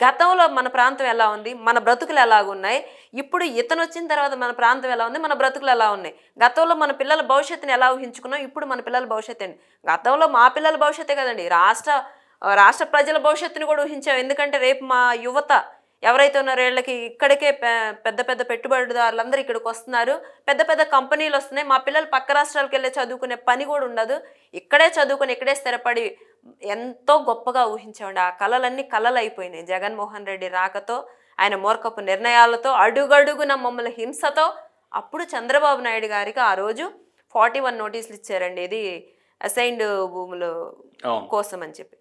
గతంలో మన ప్రాంతం ఎలా ఉంది, మన బ్రతుకులు ఎలాగున్నాయి, ఇప్పుడు ఇతను వచ్చిన తర్వాత మన ప్రాంతం ఎలా ఉంది, మన బ్రతుకులు ఎలా ఉన్నాయి, గతంలో మన పిల్లల భవిష్యత్తుని ఎలా ఊహించుకున్నాం, ఇప్పుడు మన పిల్లల భవిష్యత్తు అండి. గతంలో మా పిల్లల భవిష్యత్తే కదండి, రాష్ట్ర ప్రజల భవిష్యత్తుని కూడా ఊహించాం. ఎందుకంటే రేపు మా యువత ఎవరైతే ఉన్నారో వీళ్ళకి ఇక్కడికే పెద్ద పెద్ద పెట్టుబడిదారులందరూ ఇక్కడికి వస్తున్నారు, పెద్ద పెద్ద కంపెనీలు వస్తున్నాయి, మా పిల్లలు పక్క రాష్ట్రాలకు వెళ్ళి చదువుకునే పని కూడా ఉండదు, ఇక్కడే చదువుకుని ఇక్కడే స్థిరపడి ఎంతో గొప్పగా ఊహించామండి. ఆ కళలన్నీ కళలు అయిపోయినాయి. జగన్మోహన్ రెడ్డి రాకతో, ఆయన మూర్ఖపు నిర్ణయాలతో, అడుగడుగున మమ్మల్ని హింసతో, అప్పుడు చంద్రబాబు నాయుడు గారికి ఆ రోజు 41 నోటీసులు ఇచ్చారండి. ఇది అసైన్డ్ భూములు కోసం అని చెప్పి.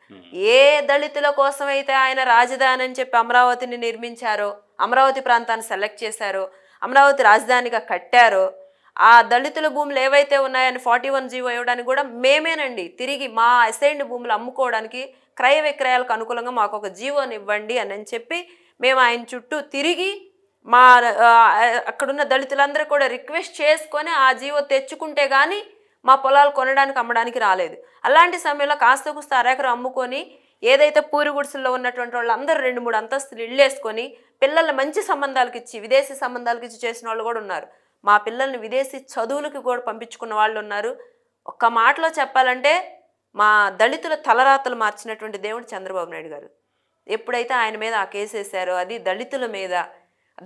ఏ దళితుల కోసం అయితే ఆయన రాజధాని అని చెప్పి అమరావతిని నిర్మించారో, అమరావతి ప్రాంతాన్ని సెలెక్ట్ చేశారో, అమరావతి రాజధానిగా కట్టారో, ఆ దళితుల భూములు ఏవైతే ఉన్నాయని 41 జీవో ఇవ్వడానికి కూడా మేమేనండి తిరిగి మా అసైన్డ్ భూములు అమ్ముకోవడానికి క్రయ విక్రయాలకు అనుకూలంగా మాకు ఒక జీవోని ఇవ్వండి అని చెప్పి మేము ఆయన చుట్టూ తిరిగి మా అక్కడున్న దళితులందరూ కూడా రిక్వెస్ట్ చేసుకొని ఆ జీవో తెచ్చుకుంటే కానీ మా పొలాలు కొనడానికి అమ్మడానికి రాలేదు. అలాంటి సమయంలో కాస్త కూస్త అరెకరం అమ్ముకొని ఏదైతే పూరి గుడిసెల్లో ఉన్నటువంటి వాళ్ళందరూ 2-3 అంతస్తులు ఇళ్ళు వేసుకొని పిల్లల్ని మంచి సంబంధాలకు ఇచ్చి, విదేశీ సంబంధాలకు ఇచ్చి చేసిన వాళ్ళు కూడా ఉన్నారు. మా పిల్లల్ని విదేశీ చదువులకి కూడా పంపించుకున్న వాళ్ళు ఉన్నారు. ఒక్క మాటలో చెప్పాలంటే మా దళితుల తలరాతలు మార్చినటువంటి దేవుడు చంద్రబాబు నాయుడు గారు. ఎప్పుడైతే ఆయన మీద ఆ కేసు వేశారో, అది దళితుల మీద,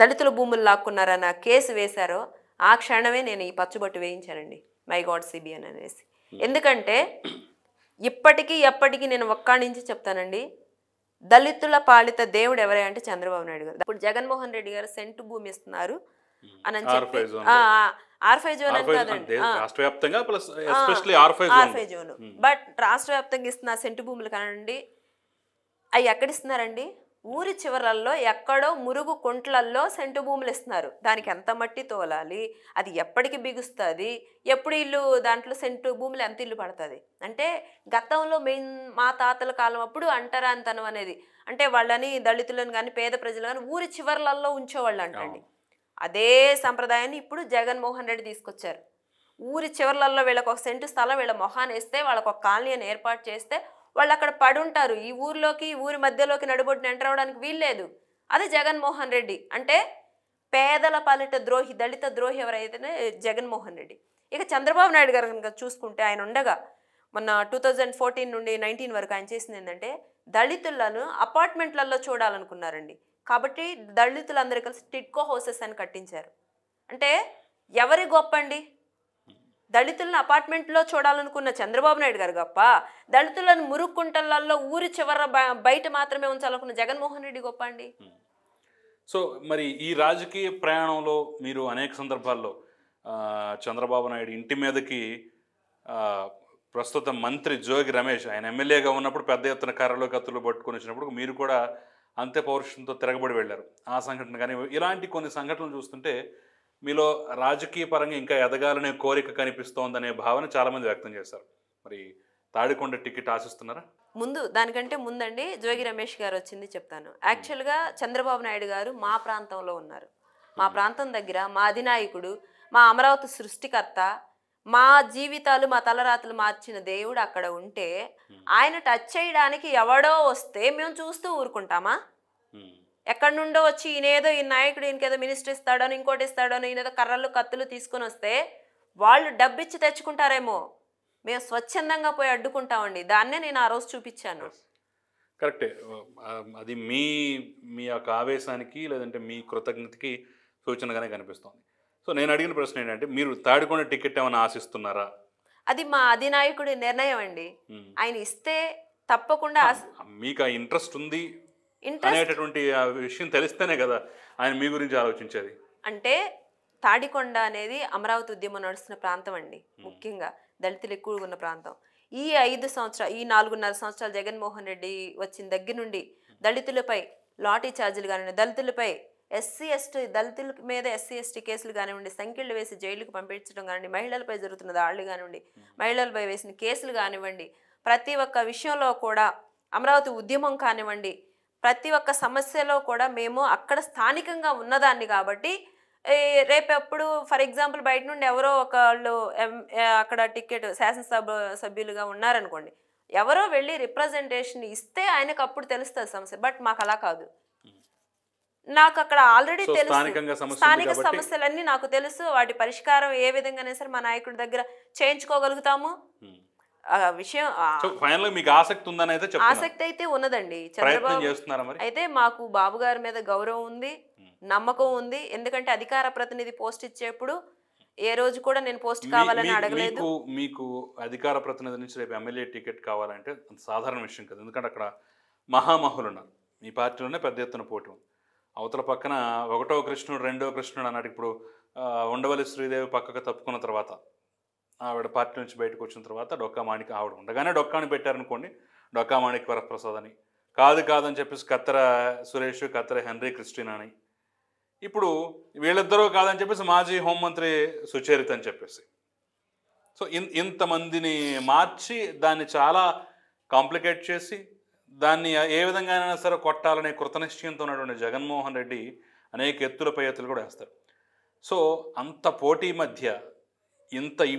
దళితుల భూములు లాక్కున్నారన్న కేసు వేశారో ఆ క్షణమే నేను ఈ పచ్చుబట్టు వేయించానండి, మై గాడ్ సిబిఎన్ అనేసి. ఎందుకంటే ఇప్పటికీ ఎప్పటికీ నేను ఒక్కడి నుంచి చెప్తానండి, దళితుల పాలిత దేవుడు ఎవరే అంటే చంద్రబాబు నాయుడు గారు. ఇప్పుడు జగన్మోహన్ రెడ్డి గారు సెంటు భూమి ఇస్తున్నారు అని చెప్పి, R5 జోన్ అని కాదండి, R5 జోన్, బట్ రాష్ట్ర వ్యాప్తంగా ఇస్తున్న సెంటు భూములు కానండి, అవి ఎక్కడ ఇస్తున్నారండి? ఊరి చివరల్లో ఎక్కడో మురుగు కుంట్లల్లో సెంటు భూములు ఇస్తున్నారు. దానికి ఎంత మట్టి తోలాలి, అది ఎప్పటికి బిగుస్తుంది, ఎప్పుడు ఇల్లు దాంట్లో సెంటు భూములు ఎంత ఇల్లు పడుతుంది అంటే, గతంలో మా తాతల కాలం అప్పుడు అంటరానితనం అనేది అంటే వాళ్ళని దళితులను కానీ పేద ప్రజలు కానీ ఊరి చివర్లలో ఉంచేవాళ్ళు అంటండి. అదే సంప్రదాయాన్ని ఇప్పుడు జగన్మోహన్ రెడ్డి తీసుకొచ్చారు. ఊరి చివర్లలో వీళ్ళకి ఒక సెంటు స్థలం వీళ్ళ మొహాన్ని వేస్తే, వాళ్ళకు ఒక కాలనీని ఏర్పాటు చేస్తే వాళ్ళు అక్కడ పడుంటారు. ఈ ఊరిలోకి, ఊరి మధ్యలోకి నడుబొట్టుని ఎంటర్ అవ్వడానికి వీల్లేదు. అది జగన్మోహన్ రెడ్డి అంటే పేదల పాలిట ద్రోహి, దళిత ద్రోహి ఎవరైతేనే జగన్మోహన్ రెడ్డి. ఇక చంద్రబాబు నాయుడు గారు కనుక చూసుకుంటే, ఆయన ఉండగా మొన్న 2014 నుండి 19 వరకు ఆయన చేసింది ఏంటంటే దళితులను అపార్ట్మెంట్లలో చూడాలనుకున్నారండి. కాబట్టి దళితులందరూ కలిసి టిడ్కో హౌసెస్ అని కట్టించారు. అంటే ఎవరి గొప్ప అండి? దళితులను అపార్ట్మెంట్లో చూడాలనుకున్న చంద్రబాబు నాయుడు గారు గొప్ప, దళితులను మురుక్కుంటలలో ఊరి చివర బయట మాత్రమే ఉంచాలనుకున్న జగన్మోహన్ రెడ్డి గొప్ప అండి. సో మరి ఈ రాజకీయ ప్రయాణంలో మీరు అనేక సందర్భాల్లో చంద్రబాబు నాయుడు ఇంటి మీదకి ప్రస్తుత మంత్రి జోగి రమేష్ ఆయన ఎమ్మెల్యేగా ఉన్నప్పుడు పెద్ద ఎత్తున కర్రలో కత్తులు పట్టుకొని వచ్చినప్పుడు మీరు కూడా అంతే పౌరుషంతో తిరగబడి వెళ్ళారు. ఆ సంఘటన కానీ ఇలాంటి కొన్ని సంఘటనలు చూస్తుంటే మీలో రాజకీయ పరంగా ఇంకా ఎదగాలనే కోరిక కనిపిస్తోందనే భావన చాలామంది వ్యక్తం చేశారు. మరి తాడికొండ టికెట్ ఆశిస్తున్నారా? ముందు దానికంటే ముందండి జోగి రమేష్ గారు వచ్చింది చెప్తాను. యాక్చువల్గా చంద్రబాబు నాయుడు గారు మా ప్రాంతంలో ఉన్నారు. మా ప్రాంతం దగ్గర మా అధినాయకుడు, మా అమరావతి సృష్టికర్త, మా జీవితాలు మా తలరాతలు మార్చిన దేవుడు అక్కడ ఉంటే ఆయన టచ్ చేయడానికి ఎవడో వస్తే మేము చూస్తూ ఊరుకుంటామా? ఎక్కడి నుండో వచ్చి ఈయనేదో ఈ నాయకుడు ఈయనకేదో మినిస్టర్ ఇస్తాడో ఇంకోటి ఇస్తాడో ఈయనేదో కర్రలు కత్తులు తీసుకొని వస్తే వాళ్ళు డబ్బిచ్చి తెచ్చుకుంటారేమో, మేము స్వచ్ఛందంగా పోయి అడ్డుకుంటామండి. దాన్నే నేను ఆ రోజు చూపించాను. కరెక్టే. అది మీ మీ యొక్క ఆవేశానికి లేదంటే మీ కృతజ్ఞతకి సూచనగానే కనిపిస్తోంది. సో నేను అడిగిన ప్రశ్న ఏంటంటే, మీరు తాడికొండ టికెట్ ఏమైనా ఆశిస్తున్నారా? అది మా అధినాయకుడి నిర్ణయం అండి. ఆయన ఇస్తే తప్పకుండా. మీకు ఆ ఇంట్రెస్ట్ ఉంది అనేటటువంటి ఆ విషయం తెలిస్తేనే కదా ఆయన మీ గురించి ఆలోచించేది. అంటే తాడికొండ అనేది అమరావతి ఉద్యమం నడుస్తున్న ప్రాంతం అండి. ముఖ్యంగా దళితులు ఎక్కువగా ఉన్న ప్రాంతం. ఈ 5 సంవత్సరాలు, ఈ 4.5 సంవత్సరాలు జగన్మోహన్ రెడ్డి వచ్చిన దగ్గర నుండి దళితులపై లాఠీ ఛార్జీలు కానివ్వండి, దళితులపై దళితుల మీద ఎస్సీ ఎస్టీ కేసులు కానివ్వండి, సంఖ్యలు వేసి జైలుకు పంపించడం కానివ్వండి, మహిళలపై జరుగుతున్న దాడులు కానివ్వండి, మహిళలపై వేసిన కేసులు కానివ్వండి, ప్రతి ఒక్క విషయంలో కూడా అమరావతి ఉద్యమం కానివ్వండి, ప్రతి ఒక్క సమస్యలో కూడా మేము అక్కడ స్థానికంగా ఉన్నదాన్ని కాబట్టి రేపెప్పుడు ఫర్ ఎగ్జాంపుల్ బయట నుండి ఎవరో ఒకళ్ళు అక్కడ టికెట్ శాసనసభ సభ్యులుగా ఉన్నారనుకోండి, ఎవరో వెళ్ళి రిప్రజెంటేషన్ ఇస్తే ఆయనకు అప్పుడు తెలుస్తుంది సమస్య. బట్ మాకు అలా కాదు. నాకు అక్కడ ఆల్రెడీ తెలుసు, స్థానిక సమస్యలన్నీ నాకు తెలుసు. వాటి పరిష్కారం ఏ విధంగానే సరే మా నాయకుడి దగ్గర చేయించుకోగలుగుతాము. విషయం సో ఫైనల్ మీకు ఆసక్తి ఉందని అయితే చెప్తున్నారు. ఆసక్తి అయితే ఉన్నదండి. ప్రయత్నం చంద్రబాబు చేస్తున్నారా మరి? అయితే మాకు బాబు గారి మీద గౌరవం ఉంది, నమ్మకం ఉంది. ఎందుకంటే అధికార ప్రతినిధి పోస్ట్ ఇచ్చేప్పుడు ఏ రోజు కూడా నేను పోస్ట్ కావాలని అడగలేదు. మీకు అధికార ప్రతినిధి నుంచి రేపు ఎమ్మెల్యే టికెట్ కావాలంటే సాధారణ విషయం కదా. ఎందుకంటే అక్కడ మహామహులు ఉన్నారు. మీ పార్టీలోనే పెద్ద ఎత్తున పోటీ ఉంది. అవతల పక్కన 1వ కృష్ణుడు 2వ కృష్ణుడు అన్నాడు. ఇప్పుడు ఉండవల్లి శ్రీదేవి పక్కకు తప్పుకున్న తర్వాత, ఆవిడ పార్టీ నుంచి బయటకు వచ్చిన తర్వాత డొక్కా మాణిక్, ఆవిడ ఉండగానే డొక్కాని పెట్టారనుకోండి, డొక్కా మాణిక్ వరప్రసాద్ అని, కాదని చెప్పేసి కత్తెర సురేష్, కత్తెర హెన్రీ క్రిస్టినా అని, ఇప్పుడు వీళ్ళిద్దరూ కాదని చెప్పేసి మాజీ హోంమంత్రి సుచరిత అని చెప్పేసి. సో ఇంతమందిని మార్చి దాన్ని చాలా కాంప్లికేట్ చేసి దాన్ని ఏ విధంగా అయినా సరే కొట్టాలనే కృతనిశ్చయంతో ఉన్నటువంటి జగన్మోహన్ రెడ్డి అనేక ఎత్తులపై ఎత్తులు కూడా వేస్తారు. సో అంత పోటీ మధ్య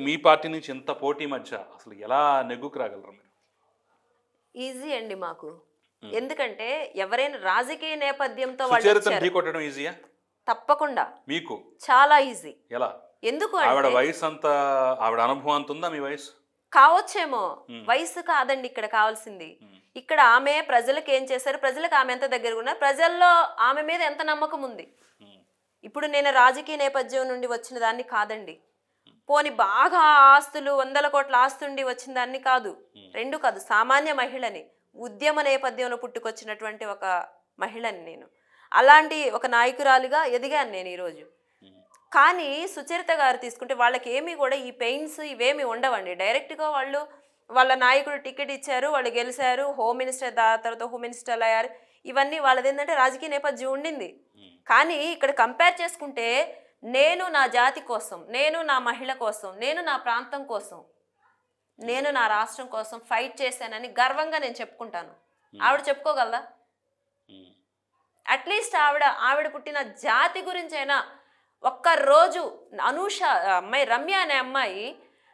మీ పార్టీ నుంచి ఇంత పోటీ మధ్య అసలు ఎలా నెగ్గుకు రాగలరు మీరు? ఈజీ అండి మాకు. ఎందుకంటే ఎవరైనా రాజకీయ నేపథ్యంతో సుచరితను ఢీకొట్టడం ఈజీయా? తప్పకుండా. మీకు చాలా ఈజీ. ఎలా? ఎందుకు ఆవిడ వయసు అంతా, ఆవిడ అనుభవం అంత ఉందా? మీ వయసు కావచ్చేమో, వయసు కాదండి ఇక్కడ కావాల్సింది. ఇక్కడ ఆమె ప్రజలకు ఏం చేశారు, ప్రజలకు ఆమె ఎంత దగ్గరగా ఉన్నారు, ప్రజల్లో ఆమె మీద ఎంత నమ్మకం ఉంది. ఇప్పుడు నేను రాజకీయ నేపథ్యం నుండి వచ్చిన దాన్ని కాదండి. పోని బాగా ఆస్తులు 100 కోట్ల ఆస్తుండి వచ్చిన దాన్ని కాదు, రెండు కాదు, సామాన్య మహిళని, ఉద్యమ నేపథ్యంలో పుట్టుకొచ్చినటువంటి ఒక మహిళని నేను. అలాంటి ఒక నాయకురాలిగా ఎదిగాను నేను ఈరోజు. కానీ సుచరిత గారు తీసుకుంటే వాళ్ళకి ఏమీ కూడా ఈ పెయిన్స్ ఇవేమి ఉండవండి. డైరెక్ట్గా వాళ్ళ నాయకుడు టికెట్ ఇచ్చారు, వాళ్ళు గెలిచారు, హోమ్ మినిస్టర్ తర్వాత హోమ్ మినిస్టర్లు అయ్యారు. ఇవన్నీ వాళ్ళది ఏంటంటే రాజకీయ నేపథ్యం ఉండింది. కానీ ఇక్కడ కంపేర్ చేసుకుంటే నేను నా జాతి కోసం, నేను నా మహిళ కోసం, నేను నా ప్రాంతం కోసం, నేను నా రాష్ట్రం కోసం ఫైట్ చేశానని గర్వంగా నేను చెప్పుకుంటాను. ఆవిడ చెప్పుకోగలదా? అట్లీస్ట్ ఆవిడ పుట్టిన జాతి గురించైనా ఒక్కరోజు అనూష అమ్మాయి, రమ్య అనే అమ్మాయి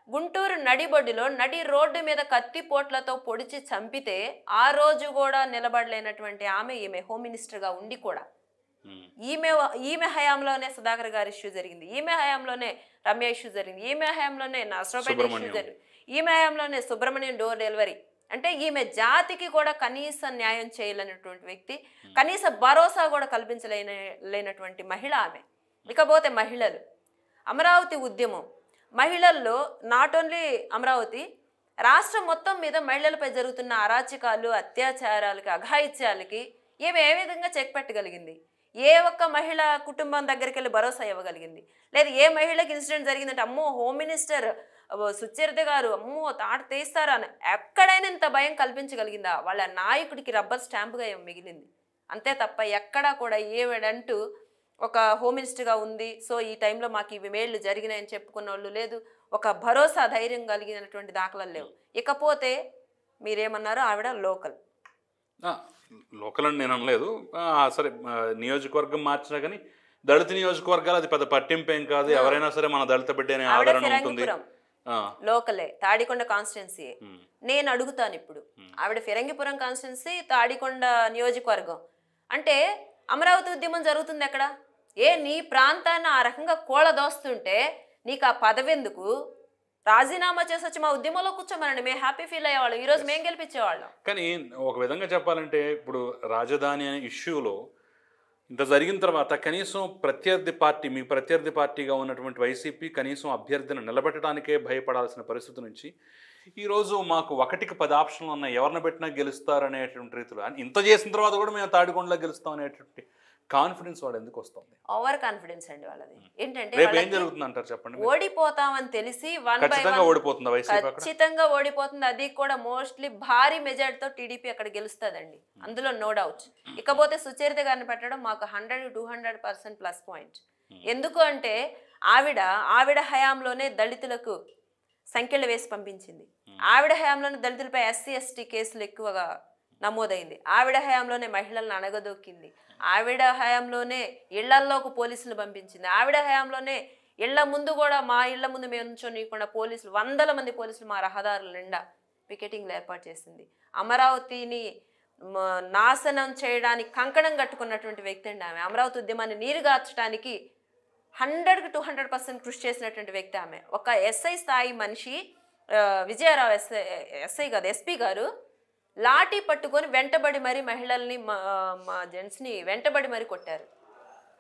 గుంటూరు నడిబొడ్డులో నడి రోడ్డు మీద కత్తిపోట్లతో పొడిచి చంపితే ఆ రోజు కూడా నిలబడలేనటువంటి ఈమె హోమ్ మినిస్టర్గా ఉండి కూడా ఈమె హయాంలోనే సుధాకర్ గారి ఇష్యూ జరిగింది, ఈమె హయాంలోనే రమ్య ఇష్యూ జరిగింది, ఈమె హయాంలోనే నర్సరావుపేట ఇష్యూ జరిగింది, ఈమె హయాంలోనే సుబ్రహ్మణ్యం డోర్ డెలివరీ. అంటే ఈమె జాతికి కూడా కనీస న్యాయం చేయలేనటువంటి వ్యక్తి, కనీస భరోసా కూడా కల్పించలేనటువంటి మహిళ ఆమె. ఇకపోతే మహిళలు, అమరావతి ఉద్యమం, మహిళల్లో నాట్ ఓన్లీ అమరావతి, రాష్ట్రం మొత్తం మీద మహిళలపై జరుగుతున్న అరాచకాలు, అత్యాచారాలకి, అఘాయిత్యాలకి ఈమె ఏ విధంగా చెక్ పెట్టగలిగింది? ఏ ఒక్క మహిళ కుటుంబం దగ్గరికి వెళ్ళి భరోసా ఇవ్వగలిగింది? లేదు ఏ మహిళకి ఇన్సిడెంట్ జరిగిందంటే అమ్మో హోమ్ మినిస్టర్ సుచరిత గారు అమ్మో తాట తీస్తారా అని ఎక్కడైనా ఇంత భయం కల్పించగలిగిందా? వాళ్ళ నాయకుడికి రబ్బర్ స్టాంపుగా మిగిలింది అంతే తప్ప ఎక్కడా కూడా ఏవిడంటూ ఒక హోమ్ మినిస్టర్గా ఉంది, సో ఈ టైంలో మాకు ఇవి మేళ్లు జరిగినాయని చెప్పుకున్న వాళ్ళు లేదు, ఒక భరోసా ధైర్యం కలిగినటువంటి దాఖలాలు లేవు. ఇకపోతే మీరేమన్నారు, ఆవిడ లోకల్ అని నేను అనలేదు. సరే నియోజకవర్గం మార్చినా కానీ దళిత నియోజకవర్గాలు అది పెద్ద పట్టింపేం కాదు, ఎవరైనా సరే మన దళిత బిడ్డ అనే ఆదరణ ఉంటుంది. లోకలే, తాడికొండ కాన్స్టిట్యున్సీ. నేను అడుగుతాను ఇప్పుడు, ఆవిడ ఫిరంగిపురం కాన్స్టిట్యున్సీ, తాడికొండ నియోజకవర్గం అంటే అమరావతి ఉద్యమం జరుగుతుంది ఎక్కడ? నీ ప్రాంతాన్ని ఆ రకంగా కూలదోస్తుంటే నీకు ఆ పదవి ఎందుకు? రాజీనామా చేసి వచ్చి మా ఉద్యమంలో కూర్చోమనండి, మేము హ్యాపీ ఫీల్ అయ్యేవాళ్ళం, ఈరోజు మేము గెలిపించేవాళ్ళం. కానీ ఒక విధంగా చెప్పాలంటే ఇప్పుడు రాజధాని అనే ఇష్యూలో ఇంత జరిగిన తర్వాత కనీసం మీ ప్రత్యర్థి పార్టీగా ఉన్నటువంటి వైసీపీ కనీసం అభ్యర్థిని నిలబెట్టడానికే భయపడాల్సిన పరిస్థితి నుంచి ఈరోజు మాకు 1కి 10 ఆప్షన్లు ఉన్నాయి, ఎవరిని పెట్టినా గెలుస్తారనేటువంటి రీతిలో ఇంత చేసిన తర్వాత కూడా మేము తాడికొండలో గెలుస్తాం అనేటువంటి కాన్ఫిడెన్స్ వాడు ఎందుకు వస్తుంది? ఓవర్ కాన్ఫిడెన్స్ అండి వాళ్ళది. ఏంటంటే ఏం జరుగుతుంది అంటారు చెప్పండి? ఓడిపోతామని తెలిసి ఖచ్చితంగా ఓడిపోతుంది. అది కూడా మోస్ట్లీ భారీ మెజార్టీతో టీడీపీ అక్కడ గెలుస్తుందండి, అందులో నో డౌట్. ఇకపోతే సుచరిత గారిని పెట్టడం మాకు 100-200% ప్లస్ పాయింట్. ఎందుకు అంటే ఆవిడ హయాంలోనే దళితులకు సంఖ్యలు వేసి పంపించింది, ఆవిడ హయాంలోనే దళితులపై SC/ST కేసులు ఎక్కువగా నమోదైంది, ఆవిడ హయాంలోనే మహిళలను అణగదొక్కింది, ఆవిడ హయాంలోనే ఇళ్లల్లోకి పోలీసులు పంపించింది, ఆవిడ హయాంలోనే ఇళ్ల ముందు కూడా మా ఇళ్ల ముందు మేము నుంచోనీయకుండా పోలీసులు 100 మంది పోలీసులు మా రహదారుల నిండా పికెటింగ్లు ఏర్పాటు చేసింది. అమరావతిని నాశనం చేయడానికి కంకణం కట్టుకున్నటువంటి వ్యక్తి అండి ఆమె. అమరావతి ఉద్యమాన్ని నీరుగార్చడానికి 100-200% కృషి చేసినటువంటి వ్యక్తి ఆమె. ఒక SI స్థాయి మనిషి విజయారావు ఎస్ఐ కాదు ఎస్పీ గారు లాఠీ పట్టుకొని వెంటబడి మరి మహిళల్ని మా జెంట్స్ని వెంటబడి మరి కొట్టారు.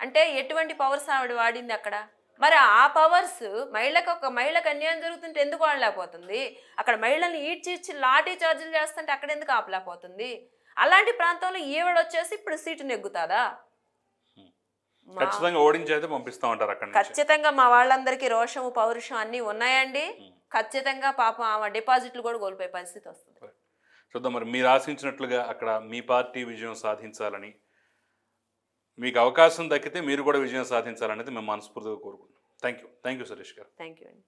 అంటే ఎటువంటి పవర్స్ ఆవిడ వాడింది అక్కడ? మరి ఆ పవర్స్ ఒక మహిళకు అన్యాయం జరుగుతుంటే ఎందుకు వాడలేకపోతుంది? అక్కడ మహిళల్ని ఈడ్చి లాఠీ చార్జీలు చేస్తుంటే అక్కడ ఎందుకు ఆపలేకపోతుంది? అలాంటి ప్రాంతంలో ఈవిడ వచ్చేసి ఇప్పుడు సీటు నెగ్గుతాదా? ఖచ్చితంగా ఓడించైతే పంపిస్తా ఉంటారు అక్కడ. ఖచ్చితంగా మా వాళ్ళందరికీ రోషము పౌరుషం అన్నీ ఉన్నాయండి. ఖచ్చితంగా పాపం ఆమె డిపాజిట్లు కూడా కోల్పోయే పరిస్థితి వస్తుంది. చూద్దాం మరి మీరు ఆశించినట్లుగా అక్కడ మీ పార్టీ విజయం సాధించాలని, మీకు అవకాశం దక్కితే మీరు కూడా విజయం సాధించాలనేది మేము మనస్ఫూర్తిగా కోరుకుంటున్నాం. థ్యాంక్ యూ సురేష్ గారు. థ్యాంక్ యూ అండి.